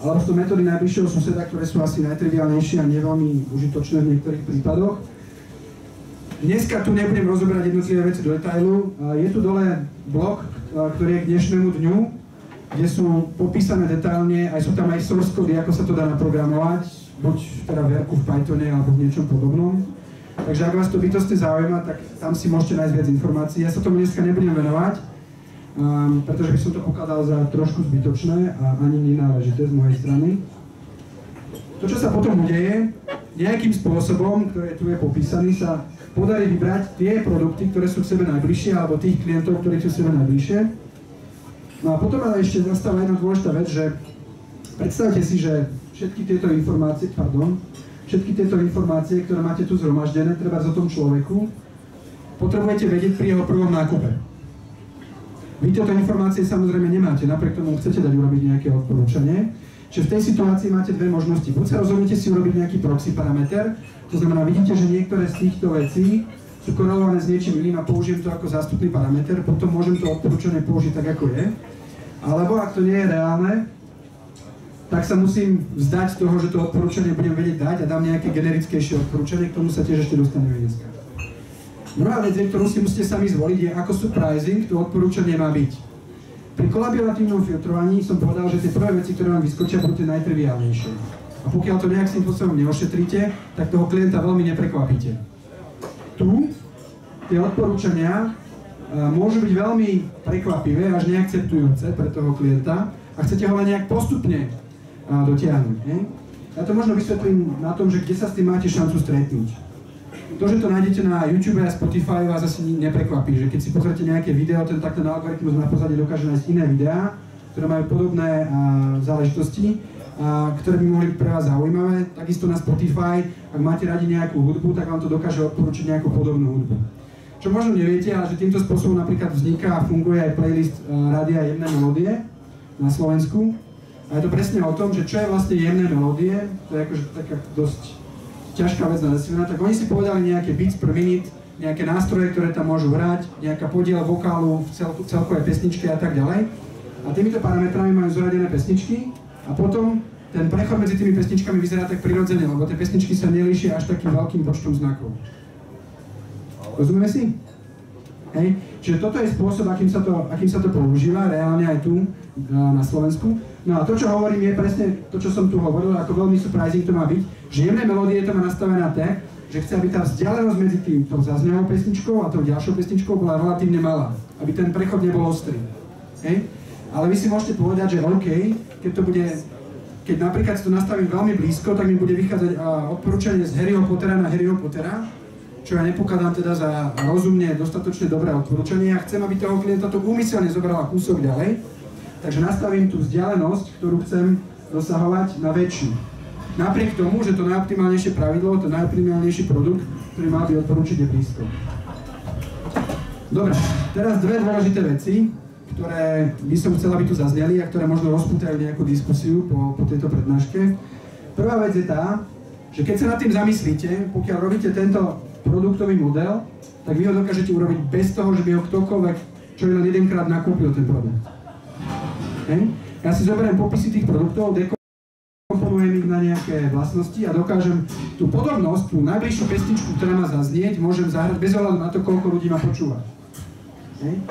alebo sú to metódy najbližšieho suseda, ktoré sú asi najtriviálnejšie a neveľmi užitočné v niektorých prípadoch. Dneska tu nebudem rozoberať jednotlivé veci do detailu. Je tu dole blok, ktorý je k dnešnému dňu, kde sú popísané detailne, aj sú tam aj source cody, ako sa to dá naprogramovať, buď teda v R-ku, v Pythone alebo v niečom podobnom. Takže ak vás to bytostne zaujíma, tak tam si môžete nájsť viac informácií. Ja sa tomu dneska nebudem venovať, pretože by som to pokladal za trošku zbytočné a ani nenáležité z mojej strany. To, čo sa potom udeje, nejakým spôsobom, ktorý tu je popísaný, sa podarí vybrať tie produkty, ktoré sú k sebe najbližšie, alebo tých klientov, ktorí sú k sebe najbližšie. No a potom ale ešte nastáva jedna dôležitá vec, že predstavte si, že všetky tieto informácie, ktoré máte tu zhromaždené, treba o tom človeku, potrebujete vedieť pri jeho prvom nákupe. Vy tieto informácie samozrejme nemáte, napriek tomu chcete dať urobiť nejaké odporúčanie. Čiže v tej situácii máte dve možnosti. Buď sa rozhodnete si urobiť nejaký proxy parameter, to znamená, vidíte, že niektoré z týchto vecí sú korelované s niečím iným a použijem to ako zástupný parameter, potom môžem to odporúčanie použiť tak, ako je. Alebo ak to nie je reálne, tak sa musím vzdať toho, že to odporúčanie budem vedieť dať a dám nejaké generickejšie odporúčanie, k tomu sa tiež ešte dostaneme dneska. Druhá vec, ktorú si musíte sami zvoliť, je ako surprising to odporúčanie má byť. Pri kolaboratívnom filtrovaní som povedal, že tie prvé veci, ktoré vám vyskočia, budú tie najtriviálnejšie. A pokiaľ to nejakým spôsobom neošetríte, tak toho klienta veľmi neprekvapíte. Tu tie odporúčania môžu byť veľmi prekvapivé, až neakceptujúce pre toho klienta a chcete ho len nejak postupne dotiahnuť. Ja to možno vysvetlím na tom, že kde sa s tým máte šancu stretnúť. To, že to nájdete na YouTube a Spotify, vás asi neprekvapí, že keď si pozrite nejaké video, tak ten algoritmus na pozadí dokáže nájsť iné videá ktoré majú podobné záležitosti, ktoré by mohli byť pre vás zaujímavé. Takisto na Spotify, ak máte radi nejakú hudbu, tak vám to dokáže odporučiť nejakú podobnú hudbu. Čo možno neviete, ale že týmto spôsobom napríklad vzniká a funguje aj playlist Rádia Jemné melódie na Slovensku. A je to presne o tom, že čo je vlastne jemné melódie, to je akože taká dosť ťažká vec na definovať, tak oni si povedali nejaké beats per minute, nejaké nástroje, ktoré tam môžu hrať, nejaká podiel vokálu v celkovej pesničke a tak ďalej. A týmito parametrami majú zoradené pesničky a potom ten prechod medzi tými pesničkami vyzerá tak prirodzene, lebo tie pesničky sa nelíšia až takým veľkým počtom znakov. Rozumieme si? Hej. Čiže toto je spôsob, akým sa to používa reálne aj tu na Slovensku. No a to, čo hovorím, je presne to, čo som tu hovoril, ako veľmi surprising to má byť, že jemné melódie to má nastavené tak, že chce, aby tá vzdialenosť medzi tou zaznelou pesničkou a tou ďalšou pesničkou bola relatívne malá, aby ten prechod nebol ostrý. Hej. Ale vy si môžete povedať, že OK, keď napríklad si to nastavím veľmi blízko, tak mi bude vychádzať odporúčanie z Harryho Pottera na Harryho Pottera, čo ja nepokladám teda za rozumne dostatočne dobré odporúčanie. Ja chcem, aby toho klienta to úmyselne zobrala kúsok ďalej, takže nastavím tú vzdialenosť, ktorú chcem dosahovať, na väčšiu. Napriek tomu, že to najoptimálnejšie pravidlo, to najoptimálnejší produkt, ktorý mal byť odporúčiť, je blízko. Dobre, teraz dve dôležité veci, ktoré by som chcel, aby tu zazneli a ktoré možno rozpútajú nejakú diskusiu po tejto prednáške. Prvá vec je tá, že keď sa nad tým zamyslíte, pokiaľ robíte tento produktový model, tak vy ho dokážete urobiť bez toho, že by ho ktokoľvek, čo len jedenkrát nakúpil ten produkt. Hej. Ja si zoberiem popisy tých produktov, dekomponujem ich na nejaké vlastnosti a dokážem tú podobnosť, tú najbližšiu pesničku, ktorá má zaznieť, môžem zahrať bez ohľadu na to, koľko ľudí ma počúva. Hej.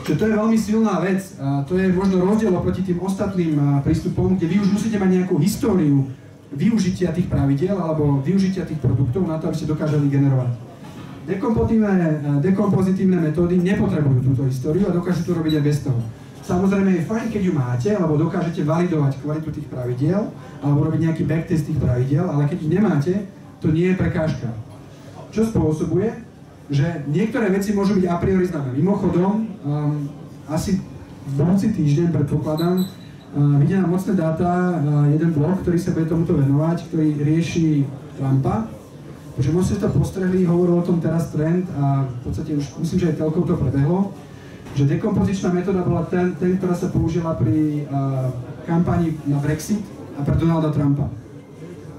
Čiže to je veľmi silná vec a to je možno rozdiel oproti tým ostatným prístupom, kde vy už musíte mať nejakú históriu využitia tých pravidiel alebo využitia tých produktov na to, aby ste dokázali generovať. Dekompozitívne metódy nepotrebujú túto históriu a dokážu to robiť aj bez toho. Samozrejme je fajn, keď ju máte, alebo dokážete validovať kvalitu tých pravidiel, alebo robiť nejaký backtest tých pravidiel, ale keď ich nemáte, to nie je prekážka. Čo spôsobuje, že niektoré veci môžu byť a priori známe. Mimochodom, asi v budúci týždeň, predpokladám, vyjde na mocné dáta jeden blog, ktorý sa bude tomuto venovať, ktorý rieši Trumpa. Takže možno ste to postrehli, hovoril o tom teraz trend a v podstate už myslím, že aj telkou to prebehlo, že dekompozičná metóda bola ten, ktorá sa použila pri kampani na Brexit a pre Donalda Trumpa.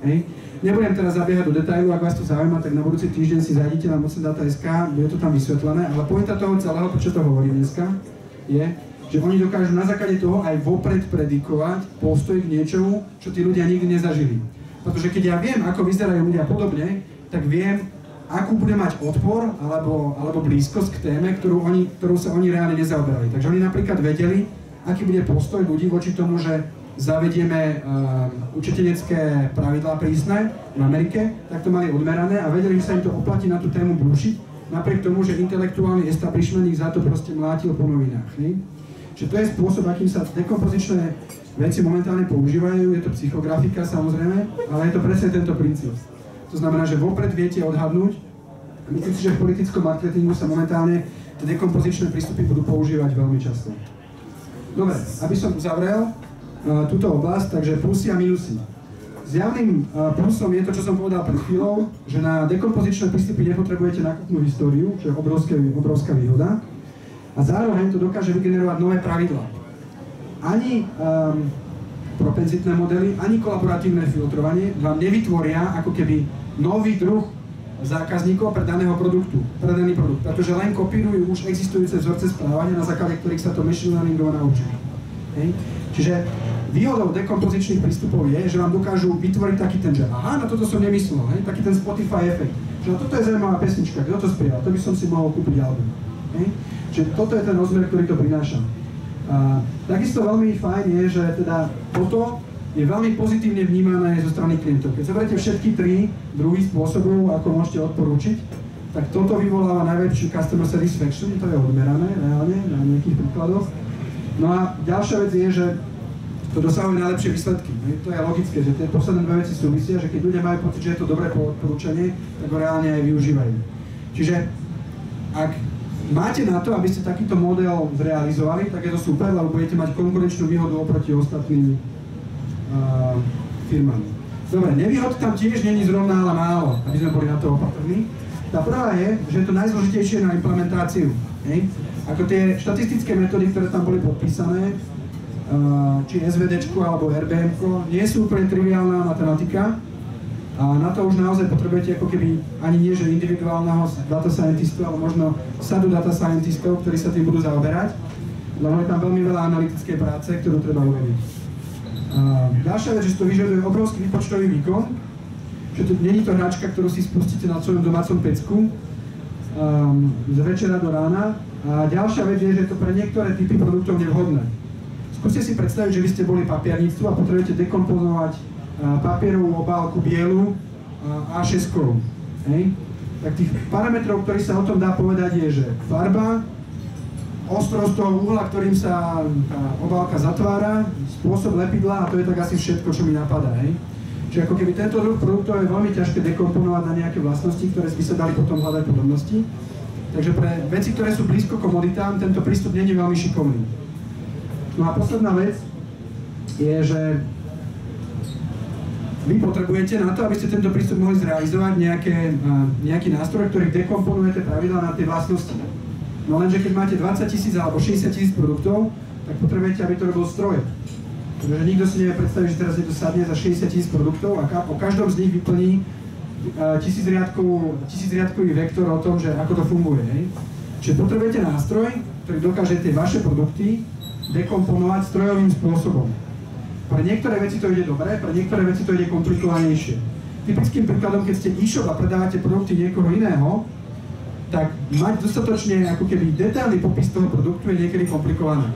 Hej. Nebudem teraz zabiehať do detailu, ak vás to zaujíma, tak na budúci týždeň si zajdite na mocnedata.sk, bude to tam vysvetlené, ale pointa toho celého, prečo to hovorím dneska, je, že oni dokážu na základe toho aj vopred predikovať postoj k niečomu, čo tí ľudia nikdy nezažili. Pretože keď ja viem, ako vyzerajú ľudia podobne, tak viem, akú bude mať odpor alebo blízkosť k téme, ktorú sa oni reálne nezaoberali. Takže oni napríklad vedeli, aký bude postoj ľudí voči tomu, že zavedieme učiteľecké pravidlá prísne v Amerike, tak to mali odmerané a vedeli, že sa im to oplatí na tú tému bullshit, napriek tomu, že intelektuálny establishment ich za to proste mlátil po novinách. Ne? Čiže to je spôsob, akým sa dekompozičné veci momentálne používajú, je to psychografika samozrejme, ale je to presne tento princíp. To znamená, že vopred viete odhadnúť. Myslím si, že v politickom marketingu sa momentálne tie dekompozičné prístupy budú používať veľmi často. Dobre, aby som uzavrel túto oblasť, takže plusy a minusy. Zjavným plusom je to, čo som povedal pred chvíľou, že na dekompozičné prístupy nepotrebujete nakupnú históriu, čo je obrovská výhoda. A zároveň to dokáže vygenerovať nové pravidlá. Ani propenzitné modely, ani kolaboratívne filtrovanie vám nevytvoria ako keby nový druh zákazníkov pre daný produkt, pretože len kopírujú už existujúce vzorce správania, na základe ktorých sa to machine learningovo naučí. Čiže výhodou dekompozičných prístupov je, že vám dokážu vytvoriť taký ten, že aha, na toto som nemyslel, taký ten Spotify efekt, že toto je zaujímavá pesnička, kto to spieva, to by som si mohol kúpiť album. Čiže toto je ten rozmer, ktorý to prináša. Takisto veľmi fajn je, že teda toto je veľmi pozitívne vnímané zo strany klientov. Keď zoberiete všetky tri druhy spôsobov, ako môžete odporúčiť, tak toto vyvoláva najväčšiu customer satisfaction, to je odmerané reálne na nejakých príkladoch. No a ďalšia vec je, že to dosahuje najlepšie výsledky. To je logické, že tie posledné dve veci súvisia, že keď ľudia majú pocit, že je to dobré odporúčanie, tak ho reálne aj využívajú. Čiže ak máte na to, aby ste takýto model zrealizovali, tak je to super, lebo budete mať konkurenčnú výhodu oproti ostatným firmám. Dobre, nevýhod tam tiež není zrovna, ale málo, aby sme boli na to opatrní. Tá prvá je, že je to najzložitejšie na implementáciu. Ako tie štatistické metódy, ktoré tam boli podpísané, či SVDčko alebo RBMko, nie sú úplne triviálna matematika. A na to už naozaj potrebujete ako keby ani nie, že individuálneho data scientistu, ale možno sadu data scientistov, ktorí sa tým budú zaoberať, lebo je tam veľmi veľa analytickej práce, ktorú treba urobiť. Ďalšia vec, že to vyžaduje obrovský výpočtový výkon, že to nie je to hračka, ktorú si spustíte na svojom domácom pecku z večera do rána. A ďalšia vec je, že to pre niektoré typy produktov nevhodné. Skúste si predstaviť, že vy ste boli papierníctvo a potrebujete dekomponovať papierovú obálku bielu A6-kou. Tak tých parametrov, ktorých sa o tom dá povedať, je, že farba, ostrosť toho uhla, ktorým sa tá obálka zatvára, spôsob lepidla a to je tak asi všetko, čo mi napadá. Čiže ako keby tento druh produktov je veľmi ťažké dekomponovať na nejaké vlastnosti, ktoré by sa dali potom hľadať podobnosti. Takže pre veci, ktoré sú blízko komoditám, tento prístup nie je veľmi šikovný. No a posledná vec je, že vy potrebujete na to, aby ste tento prístup mohli zrealizovať nejaký nástroj, ktorý dekomponuje tie pravidlá na tie vlastnosti. No lenže keď máte 20 000 alebo 60 000 produktov, tak potrebujete, aby to robil stroj. Pretože nikto si nevie predstaviť, že teraz niekto sadne za 60 000 produktov a o každom z nich vyplní tisícriadkový vektor o tom, že ako to funguje. Čiže potrebujete nástroj, ktorý dokáže tie vaše produkty dekomponovať strojovým spôsobom. Pre niektoré veci to ide dobre, pre niektoré veci to ide komplikovanejšie. Typickým príkladom, keď ste e-shop a predávate produkty niekoho iného, tak mať dostatočne ako keby detailný popis toho produktu je niekedy komplikované.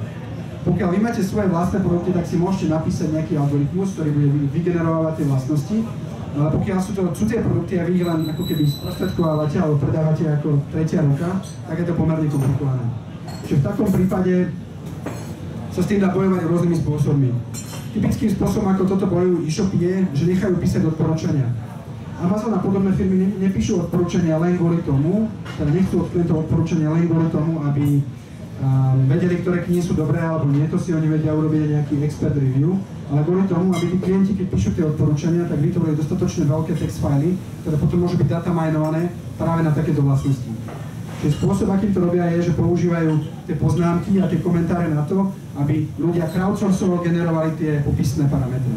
Pokiaľ vy máte svoje vlastné produkty, tak si môžete napísať nejaký algoritmus, ktorý bude vygenerovať tie vlastnosti. Ale pokiaľ sú to cudzie produkty a vy ich len ako keby sprostredkovávate alebo predávate ako tretia ruka, tak je to pomerne komplikované. Čiže v takom prípade sa s tým dá bojovať rôznymi spôsobmi. Typickým spôsobom, ako toto bojujú e-shopy, je, že nechajú písať odporúčania. Amazon a podobné firmy nepíšu odporúčania len kvôli tomu, teda nechcú od klientov odporúčania len kvôli tomu, aby vedeli, ktoré knihy sú dobré alebo nie, to si oni vedia urobiť nejaký expert review, ale kvôli tomu, aby tí klienti, keď píšu tie odporúčania, tak vytvorili dostatočne veľké text fily, ktoré potom môžu byť data minované práve na takéto vlastnosti. Čiže spôsob, akým to robia, je, že používajú tie poznámky a tie komentáre na to, aby ľudia crowdsourcovo generovali tie popisné parametre.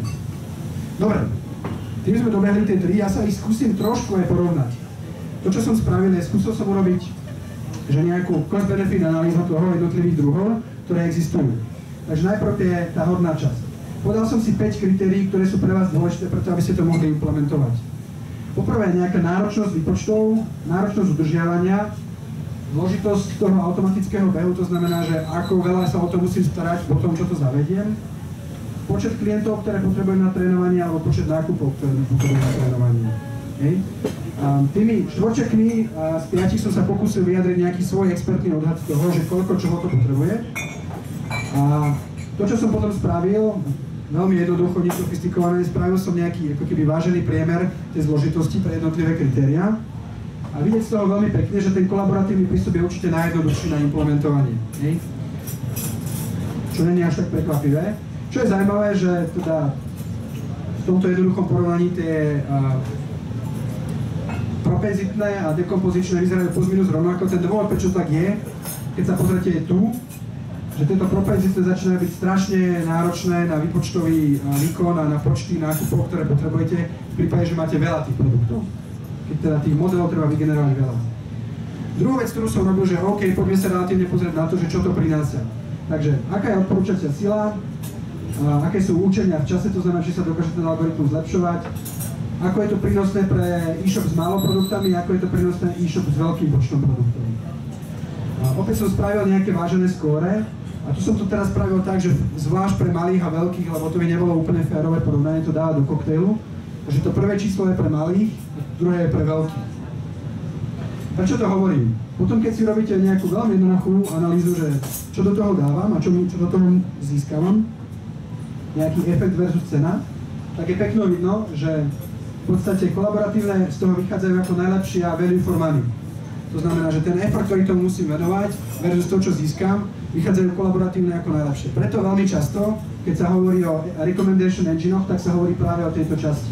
Dobre, tým sme dobehli tie tri, ja sa ich skúsim trošku aj porovnať. To, čo som spravil, je, skúsil som urobiť, že nejakú cost-benefit analýzu toho jednotlivých druhov, ktoré existujú. Takže najprv je tá horná časť. Podal som si 5 kritérií, ktoré sú pre vás dôležité, preto aby ste to mohli implementovať. Poprvé nejaká náročnosť výpočtov, náročnosť udržiavania, zložitosť toho automatického behu, to znamená, že ako veľa sa o to musím starať po tom, čo to zavediem, počet klientov, ktoré potrebujem na trénovanie, alebo počet nákupov, ktoré potrebujem na trénovanie. Tými štvorčekmi z 5 som sa pokúsil vyjadriť nejaký svoj expertný odhad z toho, že koľko čoho to potrebuje. A to, čo som potom spravil, veľmi jednoducho, nesofistikované, spravil som nejaký ako keby vážený priemer tej zložitosti pre jednotlivé kritériá. A vidieť z toho veľmi pekne, že ten kolaboratívny prístup je určite najjednoduchší na implementovanie. Čo nie je až tak prekvapivé. Čo je zaujímavé, že teda v tomto jednoduchom porovnaní tie propenzitné a dekompozičné vyzerajú plus minus rovnako. Ten dôvod, prečo tak je, keď sa pozrite, je tu, že tieto propenzitné začínajú byť strašne náročné na výpočtový výkon a na počty nákupov, ktoré potrebujete v prípade, že máte veľa tých produktov. Keď teda tých modelov treba vygenerovať veľa. Druhú vec, ktorú som robil, že OK, poďme sa relatívne pozrieť na to, že čo to prináša. Takže, aká je odporúčacia sila, aké sú učenia v čase, to znamená, či sa dokáže ten algoritmus zlepšovať, ako je to prínosné pre e-shop s málo produktami, ako je to prínosné e-shop s veľkým počtom produktov. Opäť som spravil nejaké vážené skóre a tu som to teraz spravil tak, že zvlášť pre malých a veľkých, lebo to by nebolo úplne férové porovnanie to dávať do koktejlu. Takže to prvé číslo je pre malých, druhé je pre veľkých. Prečo to hovorím? Potom, keď si robíte nejakú veľmi jednoduchú analýzu, že čo do toho dávam a čo do toho získavam, nejaký efekt versus cena, tak je pekno vidno, že v podstate kolaboratívne z toho vychádzajú ako najlepšia value for money. To znamená, že ten effort, ktorý tomu musím venovať versus to, čo získam, vychádzajú kolaboratívne ako najlepšie. Preto veľmi často, keď sa hovorí o recommendation engine-och, tak sa hovorí práve o tejto časti.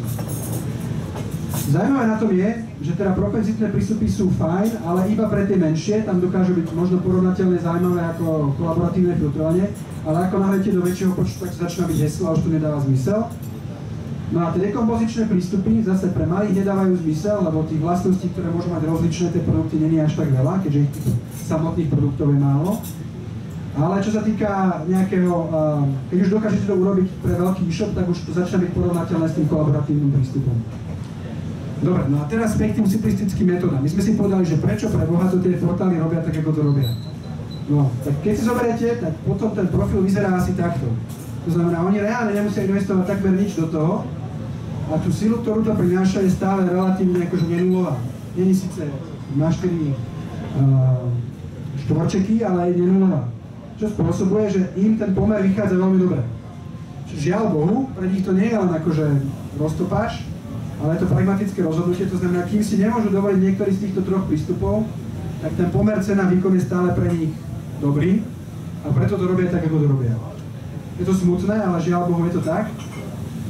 Zaujímavé na tom je, že teda propenzitné prístupy sú fajn, ale iba pre tie menšie, tam dokážu byť možno porovnateľne zaujímavé ako kolaboratívne filtrovanie, ale ako nahrajete do väčšieho počtu, tak začína byť heslo a už to nedáva zmysel. No a tie dekompozičné prístupy zase pre malých nedávajú zmysel, lebo tých vlastností, ktoré môžu mať rozličné, tie produkty nie je až tak veľa, keďže ich samotných produktov je málo. Ale čo sa týka nejakého, keď už dokážete to urobiť pre veľký e-shop, tak už to začína byť porovnateľné s tým kolaboratívnym prístupom. Dobre, no a teraz späť k tým simplistickým metodám. My sme si povedali, že prečo pre Boha to tie portály robia tak, ako to robia. No, tak keď si zoberiete, tak potom ten profil vyzerá asi takto. To znamená, oni reálne nemusia investovať takmer nič do toho, a tú silu, ktorú to prináša, je stále relatívne akože nenulová. Není síce má 4 štvorčeky, ale je nenulová. Čo spôsobuje, že im ten pomer vychádza veľmi dobre. Čiže žiaľ Bohu, pre nich to nie je len akože roztopáš, ale je to pragmatické rozhodnutie, to znamená, kým si nemôžu dovoliť niektorý z týchto troch prístupov, tak ten pomer cena-výkon je stále pre nich dobrý a preto to robia tak, ako to robia. Je to smutné, ale žiaľ Bohu je to tak.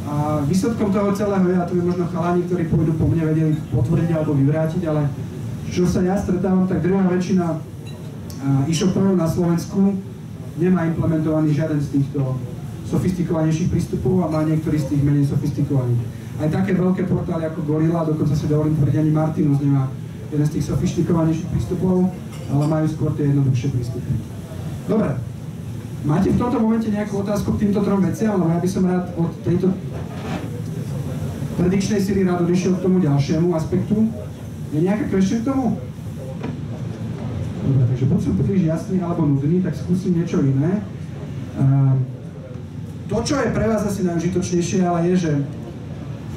A výsledkom toho celého je, a to by možno chalani, ktorí pôjdu po mne, vedeli potvrdiť alebo vyvrátiť, ale čo sa ja stretávam, tak druhá väčšina e-shopov na Slovensku nemá implementovaný žiaden z týchto sofistikovanejších prístupov a má niektorý z tých menej sofistikovaných. Aj také veľké portály ako Gorilla, dokonca si dovolím tvrdiť, ani Martinus nemá jeden z tých sofistikovanejších prístupov, ale majú skôr tie jednoduchšie prístupy. Dobre. Máte v tomto momente nejakú otázku k týmto trom veciam, lebo ja by som rád od tejto predikčnej sily rád odišiel k tomu ďalšiemu aspektu. Je nejaká question k tomu? Dobre, takže buď som príliš jasný alebo nudný, tak skúsim niečo iné. To, čo je pre vás asi najužitočnejšie, ale je, že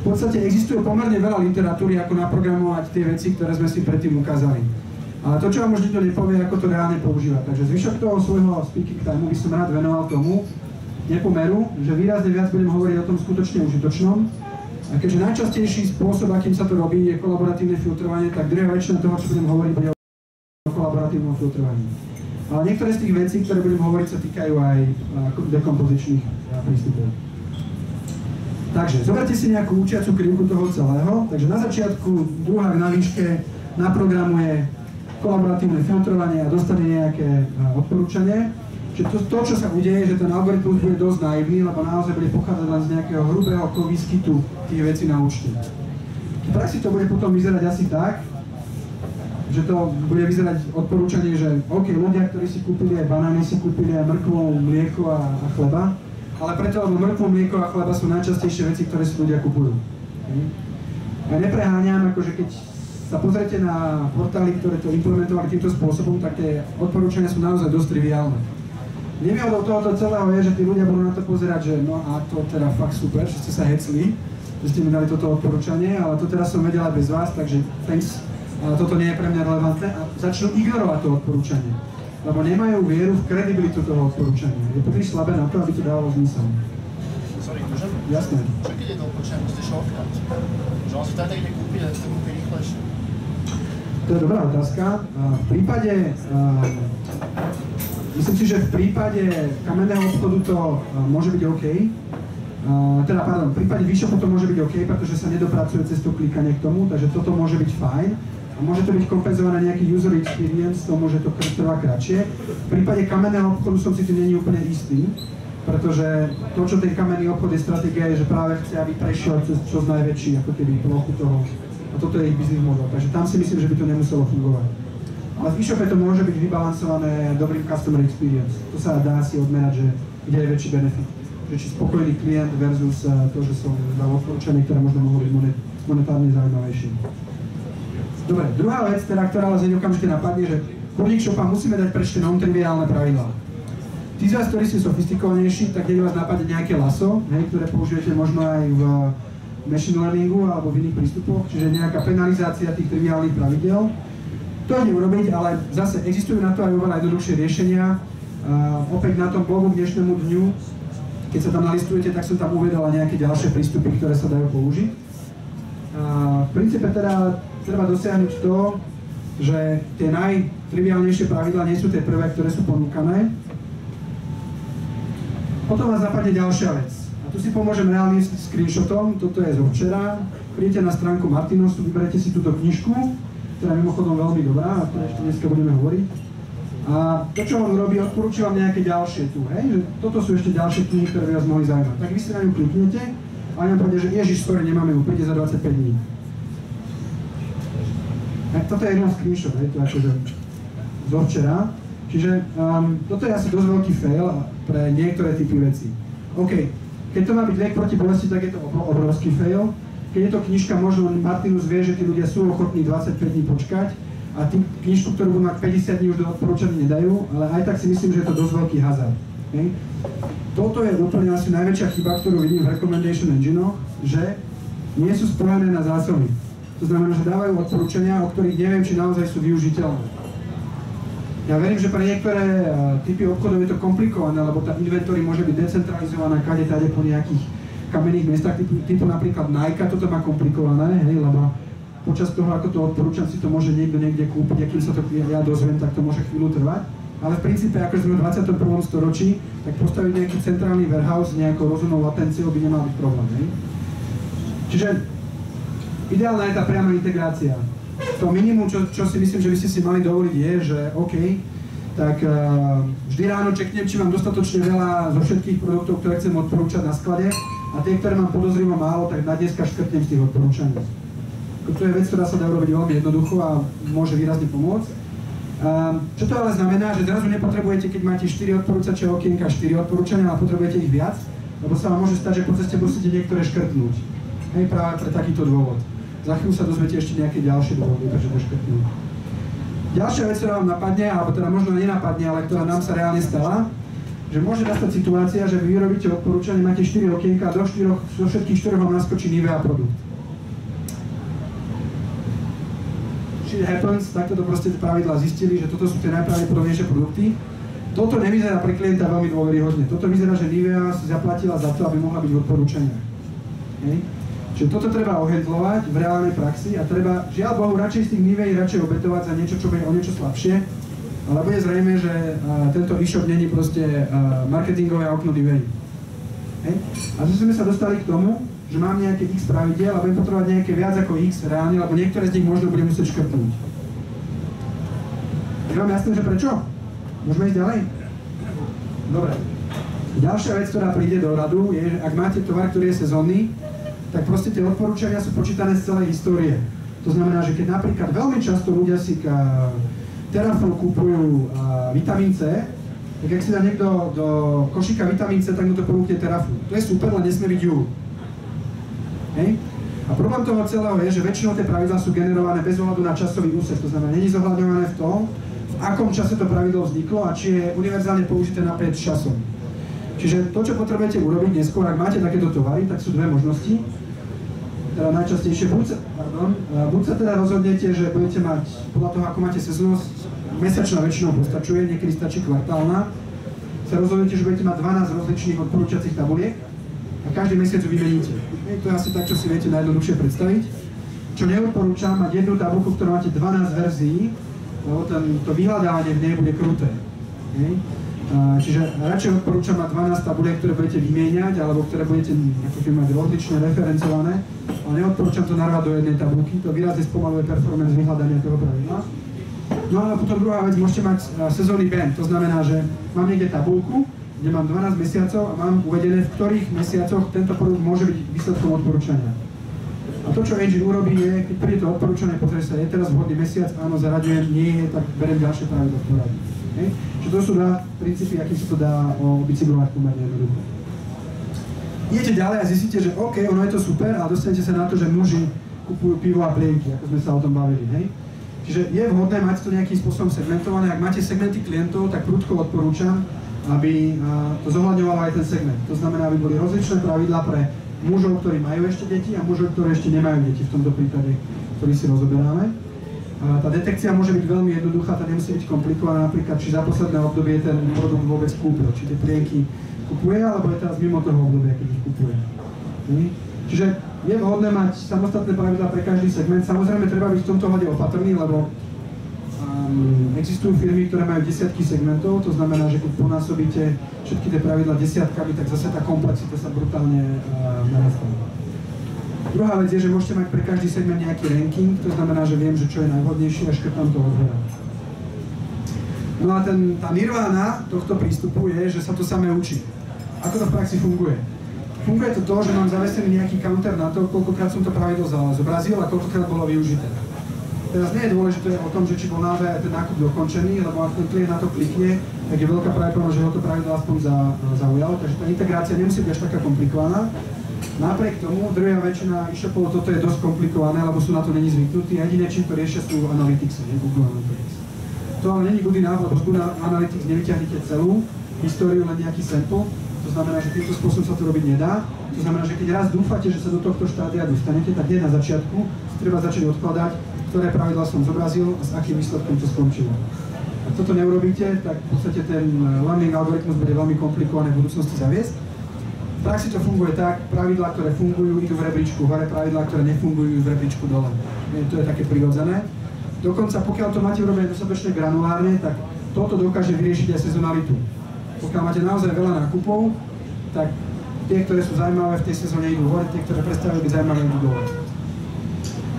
v podstate existuje pomerne veľa literatúry, ako naprogramovať tie veci, ktoré sme si predtým ukázali. Ale to, čo vám už nikto nepovie, ako to reálne používať. Takže zvyšok toho svojho speaking timeu by som rád venoval tomu nepomeru, že výrazne viac budem hovoriť o tom skutočne užitočnom. A keďže najčastejší spôsob, akým sa to robí, je kolaboratívne filtrovanie, tak druhá väčšina toho, čo budem hovoriť, bude o kolaboratívnom filtrovaní. Ale niektoré z tých vecí, ktoré budem hovoriť, sa týkajú aj dekompozičných prístupov. Takže, zoberte si nejakú učiacu krivku toho celého. Takže na začiatku druhák na výške naprogramuje kolaboratívne filtrovanie a dostane nejaké odporúčanie. Čiže to, čo sa udeje, že ten algoritmus bude dosť naivný, lebo naozaj bude pochádzať len z nejakého hrubého výskytu tých vecí na účte. V praxi to bude potom vyzerať asi tak, že to bude vyzerať odporúčanie, že OK, ľudia, ktorí si kúpili aj banány, si kúpili aj mrkvu, mlieko a chleba, ale preto, lebo mrkvu, mlieko a chleba sú najčastejšie veci, ktoré si ľudia kupujú. Ja nepreháňam, akože keď sa pozrite na portály, ktoré to implementovali týmto spôsobom, tak tie odporúčania sú naozaj dosť triviálne. Nevýhodou tohoto celého je, že tí ľudia budú na to pozerať, že no a to teda fakt super, že ste sa hecli, že ste mi dali toto odporúčanie, ale to teraz som vedel aj bez vás, takže thanks, ale toto nie je pre mňa relevantné a začnú ignorovať to odporúčanie. Lebo nemajú vieru v kredibilitu toho odporúčania. Je príliš slabé na to, aby to dávalo zmysel. Sorry, môžem? Jasné. Čo keď je to odporúčanie, musíte shortcut? Že on si to aj tak ide kúpiť, ale to kúpi rýchlejšie. To je dobrá otázka. V prípade, myslím si, že v prípade kamenného obchodu to môže byť OK. V prípade e-shopu to môže byť OK, pretože sa nedopracuje cez to klikanie k tomu, takže toto môže byť fajn. A môže to byť kompenzované nejaký user experience, to môže to trvá kratšie. V prípade kamenného obchodu som si tým není úplne istý, pretože to, čo ten kamenný obchod je stratégia, je, že práve chce, aby prešiel cez čo najväčší, ako keby plochu toho. A toto je ich business model, takže tam si myslím, že by to nemuselo fungovať. Ale v e-shope to môže byť vybalancované dobrým customer experience. To sa dá si odmerať, že kde je väčší benefit. Že či spokojný klient versus to, že som dal odporúčanie, ktoré možno mohlo byť monetárne zaujímavejšie. Dobre, druhá vec, ktorá vás okamžite napadne, že kurník shopa musíme dať preč tie non-triviálne pravidlá. Tí z vás, ktorí sú sofistikovanejší, tak keď vás napadne nejaké laso, ktoré použijete možno aj v machine learningu alebo v iných prístupoch, čiže nejaká penalizácia tých triviálnych pravidel. To ide urobiť, ale zase existujú na to aj oveľa jednoduchšie riešenia. Opäť na tom blogu k dnešnému dňu, keď sa tam nalistujete, tak som tam uvedol nejaké ďalšie prístupy, ktoré sa dajú použiť. V princípe teda treba dosiahnuť to, že tie najtriviálnejšie pravidlá nie sú tie prvé, ktoré sú ponúkané. Potom vás napadne ďalšia vec. A tu si pomôžem reálnym screenshotom, toto je zo včera. Príďte na stránku Martinosu, vyberete si túto knižku, ktorá je mimochodom veľmi dobrá, a to ešte dneska budeme hovoriť. A to, čo on urobí, odporúči vám nejaké ďalšie tu, hej? Že toto sú ešte ďalšie knihy, ktoré by vás mohli zaujímať. Tak vy si na ňu kliknete a vám povede, že Ježiš, sorry, nemáme ju, príde za 25 dní. Tak toto je jeden screenshot, hej? To je akože zo včera. Čiže toto je asi dosť veľký fail pre niektoré typy vecí. OK, keď to má byť liek proti bolesti, tak je to obrovský fail. Keď je to knižka, možno Martinus vie, že tí ľudia sú ochotní 25 dní počkať a tým knižku, ktorú budú mať 50 dní, už do odporúčaní nedajú, ale aj tak si myslím, že je to dosť veľký hazard. Okay? Toto je úplne asi najväčšia chyba, ktorú vidím v recommendation engine, že nie sú spojené na zásoby. To znamená, že dávajú odporúčania, o ktorých neviem, či naozaj sú využiteľné. Ja verím, že pre niektoré typy obchodov je to komplikované, lebo tá inventory môže byť decentralizovaná kade-tade po nejakých kamenných miestach, typu napríklad Nike, toto má komplikované, hej, lebo počas toho, ako to odporúčam, si to môže niekto niekde kúpiť, a kým sa to ja dozviem, tak to môže chvíľu trvať. Ale v princípe, akože sme v 21. storočí, tak postaviť nejaký centrálny warehouse s nejakou rozumnou latenciou by nemal byť problém, hej. Čiže ideálna je tá priama integrácia. To minimum, čo si myslím, že by ste si mali dovoliť, je, že OK, tak vždy ráno čeknem, či mám dostatočne veľa zo všetkých produktov, ktoré chcem odporúčať na sklade, a tie, ktoré mám podozrivo málo, tak na dneska škrtnem z tých odporúčaní. To je vec, ktorá sa dá urobiť veľmi jednoducho a môže výrazne pomôcť. Čo to ale znamená, že zrazu nepotrebujete, keď máte 4 odporúčače okienka, 4 odporúčania, ale potrebujete ich viac, lebo sa vám môže stať, že po ceste musíte niektoré škrtnúť. Hej, práve pre takýto dôvod. Za chvíľu sa dozviete ešte nejaké ďalšie dôvody, prečo to škrtnúť. Ďalšia vec, ktorá vám napadne, alebo teda možno nenapadne, ale ktorá nám sa reálne stala, že môže nastať situácia, že vy vyrobíte odporúčanie, máte 4 okienka a do všetkých 4 vám naskočí Nivea produkt. Shit happens, takto to proste pravidlá zistili, že toto sú tie najpravdepodobnejšie produkty. Toto nevyzerá pre klienta veľmi dôveryhodne. Toto vyzerá, že Nivea si zaplatila za to, aby mohla byť v odporúčaniach. Okay? Čiže toto treba ohendlovať v reálnej praxi a treba, žiaľ Bohu, radšej z tých Nivei radšej obetovať za niečo, čo bude o niečo slabšie, ale bude zrejme, že tento e-shop není proste marketingové okno Nivei. Hej? A zase sme sa dostali k tomu, že mám nejaké x pravidiel a budem potrebovať nejaké viac ako x reálne, lebo niektoré z nich možno budem musieť škrtnúť. Je vám jasné, že prečo? Môžeme ísť ďalej? Dobre. Ďalšia vec, ktorá príde do radu, je, že ak máte tovar, ktorý je sezónny, tak proste tie odporúčania sú počítané z celej histórie. To znamená, že keď napríklad veľmi často ľudia si Teraflu kúpujú vitamín C, tak ak si dá niekto do košíka vitamín C, tak mu to ponúkne Teraflu. To je super, len nesmie byť júl. Hej? A problém toho celého je, že väčšinou tie pravidlá sú generované bez ohľadu na časový úsek. To znamená, nie je zohľadňované v tom, v akom čase to pravidlo vzniklo a či je univerzálne použité naprieč časom. Čiže to, čo potrebujete urobiť neskôr, ak máte takéto tovary, tak sú dve možnosti. Teda najčastejšie, buď sa teda rozhodnete, že budete mať, podľa toho, ako máte sezónnosť, mesačná väčšinou postačuje, niekedy stačí kvartálna, sa rozhodnete, že budete mať 12 rozličných odporúčacích tabuliek a každý mesiac ju vymeníte. To je asi tak, čo si viete najjednoduchšie predstaviť. Čo neodporúčam, mať jednu tabuľku, ktorá máte 12 verzií, lebo to vyhľadávanie v nej bude kruté. Čiže radšej odporúčam mať 12 tabuliek, ktoré budete vymieňať, alebo ktoré budete mať rozlične referencované, ale neodporúčam to narvať do jednej tabuľky, to výrazne spomaluje performance vyhľadania toho pravidla. No a potom druhá vec, môžete mať sezónny band, to znamená, že mám niekde tabuľku, kde mám 12 mesiacov a mám uvedené, v ktorých mesiacoch tento produkt môže byť výsledkom odporúčania. A to, čo engine urobí, je, keď príde to odporúčanie, pozrie sa, je teraz vhodný mesiac, áno, zaraďujem, nie je, tak beriem ďalšie pravidlo v poradí. Čiže to sú dva princípy, akým sa to dá bicyklovať pomerne jednoducho. Idete ďalej a zistíte, že OK, ono je to super, ale dostanete sa na to, že muži kupujú pivo a plienky, ako sme sa o tom bavili, hej? Čiže je vhodné mať to nejakým spôsobom segmentované. Ak máte segmenty klientov, tak prudko odporúčam, aby to zohľadňovalo aj ten segment. To znamená, aby boli rozličné pravidlá pre mužov, ktorí majú ešte deti a mužov, ktorí ešte nemajú deti v tomto prípade, ktorý si rozoberáme. Tá detekcia môže byť veľmi jednoduchá, tá nemusí byť komplikovaná, napríklad, či za posledné obdobie ten produkt vôbec kúpil, či tie plienky kupuje, alebo je teraz mimo toho obdobia, keď ich kupuje. Čiže je vhodné mať samostatné pravidlá pre každý segment. Samozrejme, treba byť v tomto hľade opatrný, lebo existujú firmy, ktoré majú desiatky segmentov, to znamená, že keď ponásobíte všetky tie pravidlá desiatkami, tak zase tá komplexita sa brutálne narastá. Druhá vec je, že môžete mať pre každý segment nejaký ranking, to znamená, že viem, že čo je najvhodnejšie a škrtám to od hora. No a tá nirvána tohto prístupu je, že sa to samé učí. Ako to v praxi funguje? Funguje to, že mám zavesený nejaký counter na to, koľkokrát som to pravidlo zobrazil a koľkokrát bolo využité. Teraz nie je dôležité o tom, že či bol naozaj ten nákup dokončený, lebo ak ten klient na to klikne, tak je veľká pravdepodobnosť, že ho to pravidlo aspoň zaujalo, takže tá integrácia nemusí byť až taká komplikovaná. Napriek tomu, drvivá väčšina e-shopov toto je dosť komplikované, lebo sú na to není zvyknutí a jediné, čím to riešia, sú Analytics, nie Google Analytics. To ale není good enough, lebo z Google Analytics nevyťahnete celú históriu, len nejaký sample. To znamená, že týmto spôsobom sa to robiť nedá. To znamená, že keď raz dúfate, že sa do tohto štádia dostanete, tak nie na začiatku si treba začať odkladať, ktoré pravidlá som zobrazil a s akým výsledkom to skončilo. Ak toto neurobíte, tak v podstate ten learning algoritmus bude veľmi komplikované v budúcnosti zaviesť. V praxi to funguje tak, pravidlá, ktoré fungujú, idú v rebríčku hore, pravidlá, ktoré nefungujú, v rebríčku dole. To je také prirodzené. Dokonca, pokiaľ to máte urobené dostatočne granulárne, tak toto dokáže vyriešiť aj sezonalitu. Pokiaľ máte naozaj veľa nákupov, tak tie, ktoré sú zaujímavé v tej sezóne idú hore, tie, ktoré prestávajú byť zaujímavé, idú dole.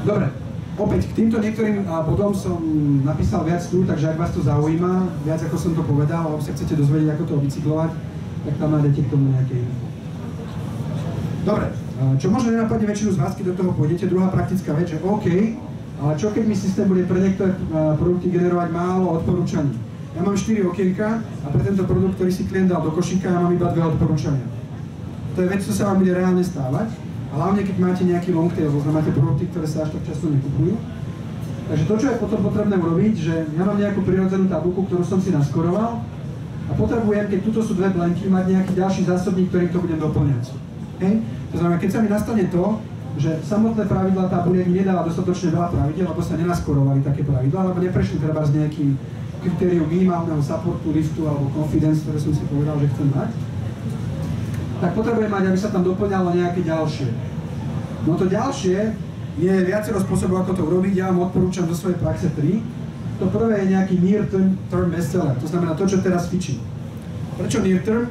Dobre, opäť k týmto niektorým bodom som napísal viac tu, takže ak vás to zaujíma, viac ako som to povedal, alebo sa chcete dozvedieť, ako to bicyklovať, tak tam nájdete k tomu nejaké info. Dobre, čo možno nenapadne väčšinu z vás, keď do toho pôjdete, druhá praktická vec, že OK, ale čo keď mi systém bude pre niektoré produkty generovať málo odporúčaní? Ja mám 4 okienka a pre tento produkt, ktorý si klient dal do košíka, ja mám iba 2 odporúčania. To je vec, čo sa vám bude reálne stávať, a hlavne keď máte nejaký long tail, to znamená máte produkty, ktoré sa až tak často nekupujú. Takže to, čo je potom potrebné urobiť, že ja mám nejakú prirodzenú tabuľku, ktorú som si naskoroval a potrebujem, keď tuto sú 2 blanky, mať nejaký ďalší zásobník, ktorým to budem doplňať. Okay? To znamená, keď sa mi nastane to, že samotné pravidlá tabuliek mi nedáva dostatočne veľa pravidel, lebo sa nenaskorovali také pravidlá, alebo neprešli treba s nejakým kritérium minimálneho supportu, liftu alebo confidence, ktoré som si povedal, že chcem mať, tak potrebujem mať, aby sa tam doplňalo nejaké ďalšie. No to ďalšie je viacero spôsobov, ako to urobiť. Ja vám odporúčam do svojej praxe 3. To prvé je nejaký near term bestseller, to znamená to, čo teraz fičí. Prečo near term?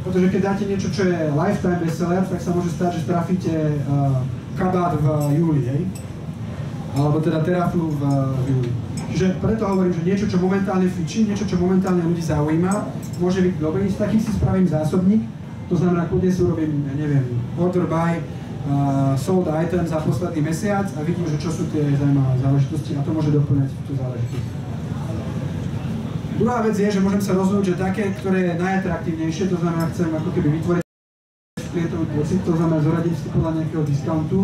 Pretože keď dáte niečo, čo je lifetime bestseller, tak sa môže stať, že trafíte kabát v júli, hej? Alebo teda teraflu v júli. Čiže preto hovorím, že niečo, čo momentálne fičí, niečo, čo momentálne ľudí zaujíma, môže byť dobrý. Z takých si spravím zásobník, to znamená, kľudne si urobím, neviem, order by sold item za posledný mesiac a vidím, že čo sú tie zaujímavé záležitosti a to môže doplňať tú záležitosť. Druhá vec je, že môžem sa rozhodnúť, že také, ktoré je najatraktívnejšie, to znamená, chcem ako keby vytvoriť klientový pocit, to znamená zoradiť si podľa nejakého discountu.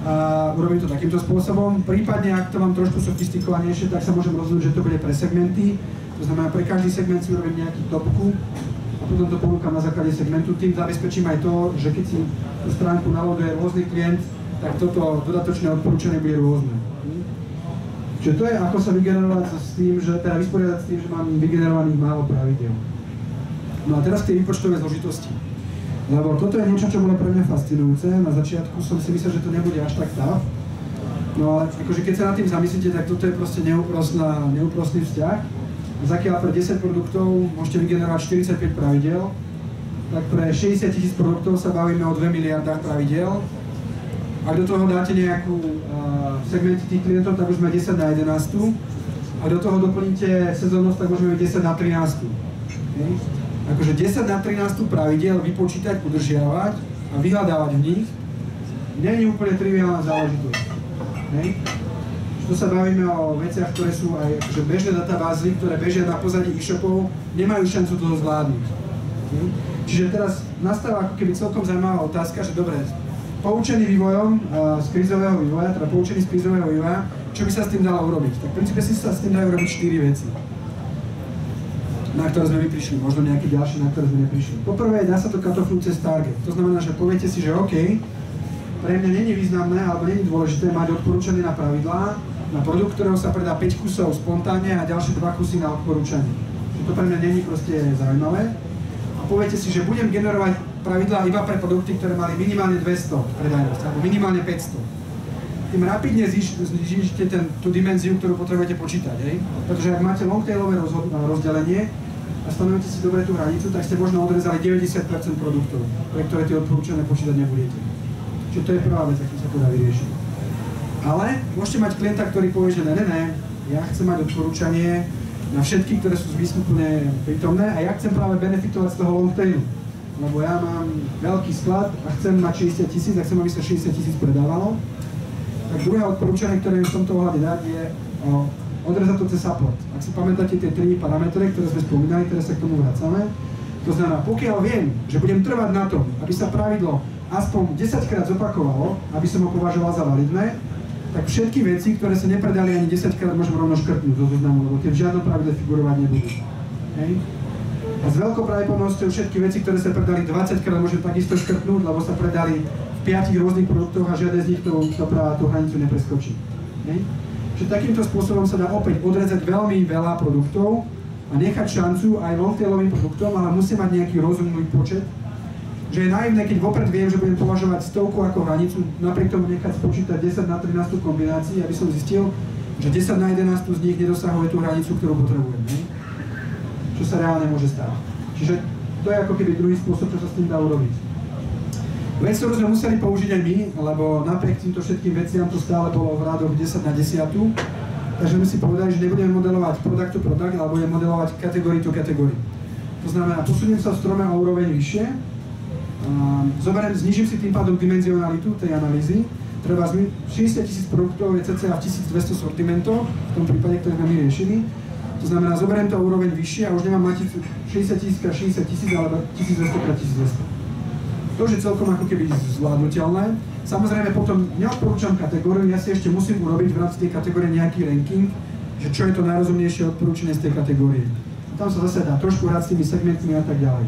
A urobím to takýmto spôsobom. Prípadne, ak to mám trošku sofistikovanejšie, tak sa môžem rozhodnúť, že to bude pre segmenty. To znamená, pre každý segment si urobím nejaký topku a potom to ponúkam na základe segmentu. Tým zabezpečím aj to, že keď si tú stránku naloduje rôzny klient, tak toto dodatočné odporúčanie bude rôzne. Čiže to je ako sa vygenerovať s tým, že teda vysporiadať s tým, že mám vygenerovaných málo pravidiel. No a teraz k tej výpočtovej zložitosti. Lebo toto je niečo, čo bolo pre mňa fascinujúce. Na začiatku som si myslel, že to nebude až tak tough. No ale akože keď sa nad tým zamyslíte, tak toto je proste neúprostný vzťah. Zakiaľ pre 10 produktov môžete vygenerovať 45 pravidiel, tak pre 60 000 produktov sa bavíme o 2 miliardách pravidiel. Ak do toho dáte nejakú segmenty tých klientov, tak už sme 10 na 11. Ak do toho doplníte sezónnosť, tak môžeme byť 10 na 13. Okay? Akože 10 na 13 pravidiel vypočítať, udržiavať a vyhľadávať v nich nie je úplne triviálna záležitosť. Okay? Tu sa bavíme o veciach, ktoré sú aj akože bežné databázy, ktoré bežia na pozadí e-shopov, nemajú šancu toho zvládnuť. Okay? Čiže teraz nastáva ako keby celkom zaujímavá otázka, že dobre, poučený vývojom z krízového vývoja, teda poučený z krízového vývoja, čo by sa s tým dalo urobiť? Tak v princípe si sa s tým dajú robiť 4 veci, na ktoré sme prišli, možno nejaké ďalšie, na ktoré sme neprišli. Poprvé, dá sa to katofnúť cez target. To znamená, že poviete si, že OK, pre mňa nie je významné, alebo nie je dôležité mať odporúčanie na pravidlá, na produkt, ktorého sa predá 5 kusov spontánne a ďalšie 2 kusy na odporúčanie. To pre mňa nie je proste zaujímavé. A poviete si, že budem generovať pravidlá iba pre produkty, ktoré mali minimálne 200 predajnosť, alebo minimálne 500. tým rapidne znižíte tú dimenziu, ktorú potrebujete počítať, hej? Pretože ak máte longtailové rozdelenie a stanovite si dobre tú hranicu, tak ste možno odrezali 90% produktov, pre ktoré tie odporúčané počítať nebudete. Čiže to je prvá vec, akým sa to dá vyriešiť. Ale môžete mať klienta, ktorý povie, že ne, ja chcem mať odporúčanie na všetky, ktoré sú zmysluplne prítomné a ja chcem práve benefitovať z toho longtailu. Lebo ja mám veľký sklad a chcem mať 60 000 a chcem, aby sa 60 000 predávalo. Tak druhé odporúčanie, ktoré v tomto ohľade dať, je odrezať to cez support. Ak si pamätáte tie 3 parametre, ktoré sme spomínali, ktoré sa k tomu vracame, to znamená, pokiaľ viem, že budem trvať na tom, aby sa pravidlo aspoň 10 krát zopakovalo, aby som ho považoval za validné, tak všetky veci, ktoré sa nepredali ani 10 krát, môžem rovno škrtnúť zo zoznamu, lebo tie v žiadnom pravidle figurovať nebudú. Hej? A s veľkou pravdepodobnosťou všetky veci, ktoré sa predali 20 krát, môžem takisto škrtnúť, lebo sa predali v 5 rôznych produktoch a žiaden z nich tú hranicu nepreskočí. Hej? Čiže takýmto spôsobom sa dá opäť odrezať veľmi veľa produktov a nechať šancu aj longtailovým produktom, ale musí mať nejaký rozumný počet. Že je naivné, keď vopred viem, že budem považovať 100 ako hranicu, napriek tomu nechať spočítať 10 na 13 kombinácií, aby som zistil, že 10 na 11 z nich nedosahuje tú hranicu, ktorú potrebujem. Ne? Čo sa reálne môže stať. Čiže to je ako keby druhý spôsob, čo sa s tým dá urobiť. Vec, ktorú sme museli použiť aj my, lebo napriek týmto všetkým veciam to stále bolo v rádoch 10 na 10. Takže sme si povedali, že nebudeme modelovať product to product, ale budeme modelovať category to category. To znamená, posuniem sa v strome o úroveň vyššie, znižím si tým pádom dimenzionalitu tej analýzy. Treba 60 000 produktov je cca v 1200 sortimentov, v tom prípade, ktoré sme my riešili. To znamená, zoberiem to o úroveň vyššie a už nemám maticu 60 000 x 60 000, ale 1200 x 1200. To je celkom ako keby zvládnutelné. Samozrejme potom neodporúčam kategóriu, ja si ešte musím urobiť v rámci tej kategórie nejaký ranking, že čo je to najrozumnejšie odporúčanie z tej kategórie. Tam sa zase dá trošku hrať s tými segmentmi a tak ďalej.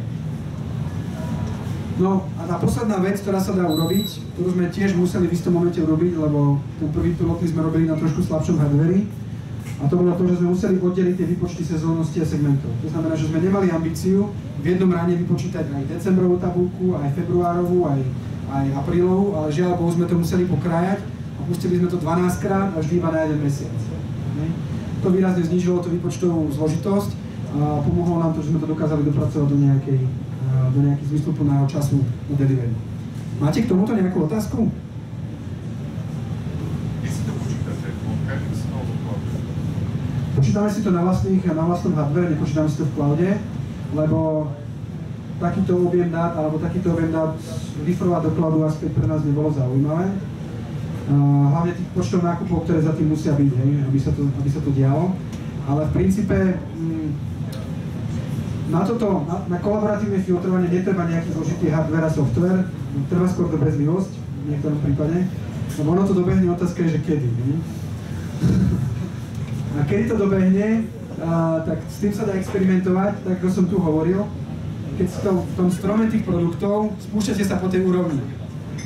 No a tá posledná vec, ktorá sa dá urobiť, ktorú sme tiež museli v istom momente urobiť, lebo ten prvý pilotný sme robili na trošku slabšom hardveri, a to bolo to, že sme museli oddeliť tie výpočty sezónnosti a segmentov. To znamená, že sme nemali ambíciu v jednom ráne vypočítať aj decembrovú tabuľku, aj februárovú, aj aprílovú, ale žiaľ Bohu sme to museli pokrájať a pustili sme to 12 krát a vždy iba na jeden mesiac. To výrazne znížilo tú výpočtovú zložitosť a pomohlo nám to, že sme to dokázali dopracovať do nejakých zmysluplného času na delivery. Máte k tomuto nejakú otázku? Počítame si to na vlastnom hardware, nepočítame si to v cloude, lebo takýto objem dát, alebo takýto objem dát vyfrovať do cloudu asi pre nás nebolo zaujímavé. Hlavne tých počtov nákupov, ktoré za tým musia byť, hej, aby sa to dialo. Ale v princípe na kolaboratívne filtrovanie netreba nejaký zložitý hardware a software, treba skôr to bezmilosť v niektorom prípade, lebo ono to dobehne, otázka je, že kedy. Ne? A keď to dobehne, tak s tým sa dá experimentovať, tak ako som tu hovoril. Keď v tom strome tých produktov spúšťate sa po tej úrovni.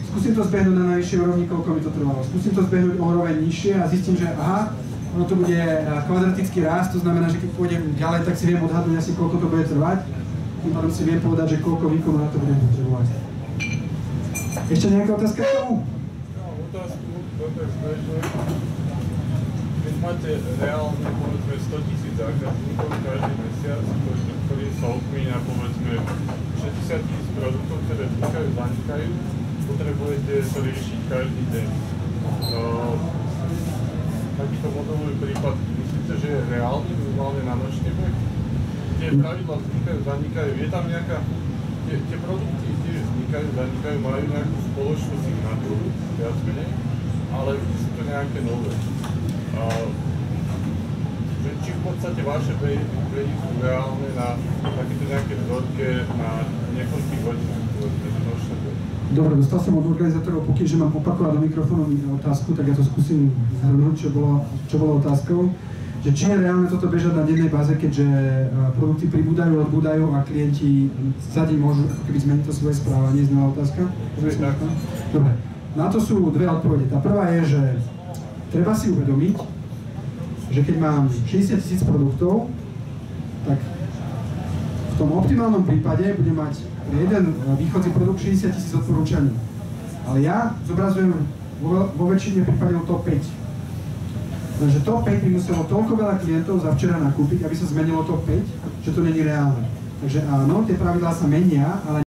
Skúsim to zbehnúť na najvyššej úrovni, koľko mi to trvalo. Skúsim to zbehnúť o úroveň nižšie a zistím, že aha, ono to bude kvadratický rast, to znamená, že keď pôjdem ďalej, tak si viem odhadnúť asi, koľko to bude trvať. Tým pádom si viem povedať, že koľko výkonu na to budem potrebovať. Ešte nejaká otázka k tomu? Otázku, keď máte reálne, povedzme, 100 000 zákazníkov každý mesiac, ktorí sa odmíňa, povedzme, 60 000 produktov, ktoré vznikajú, zanikajú, potrebujete to riešiť každý deň. Takýto modelový prípad, myslíte, že je reálny, minimálne na nočný beh? Tie pravidlá vznikajú, zanikajú, je tam nejaká... Tie produkty tiež vznikajú, zanikajú, majú nejakú spoločnú signatúru, viac menej, ale sú to nejaké nové. Či v podstate vaše behy sú reálne na takéto nejaké vzorke na niekoľkých hodinách, povedzme, nočné behy? Dobre, dostal som od organizátorov, pokiaľ že mám opakovať do mikrofónu otázku, tak ja to skúsim zhrnúť, čo bolo otázkou. Že či je reálne toto bežať na dennej báze, keďže produkty pribúdajú, odbúdajú a klienti za deň môžu keby zmeniť to svoje správanie, znala otázka? Dobre, na to sú dve odpovede. Tá prvá je, že treba si uvedomiť, že keď mám 60 000 produktov, tak v tom optimálnom prípade budem mať jeden východzí produkt 60 000 odporúčaní. Ale ja zobrazujem vo väčšine prípadov top 5. Lenže top 5 by muselo toľko veľa klientov za včera nakúpiť, aby sa zmenilo top 5, že to není reálne. Takže áno, tie pravidlá sa menia, ale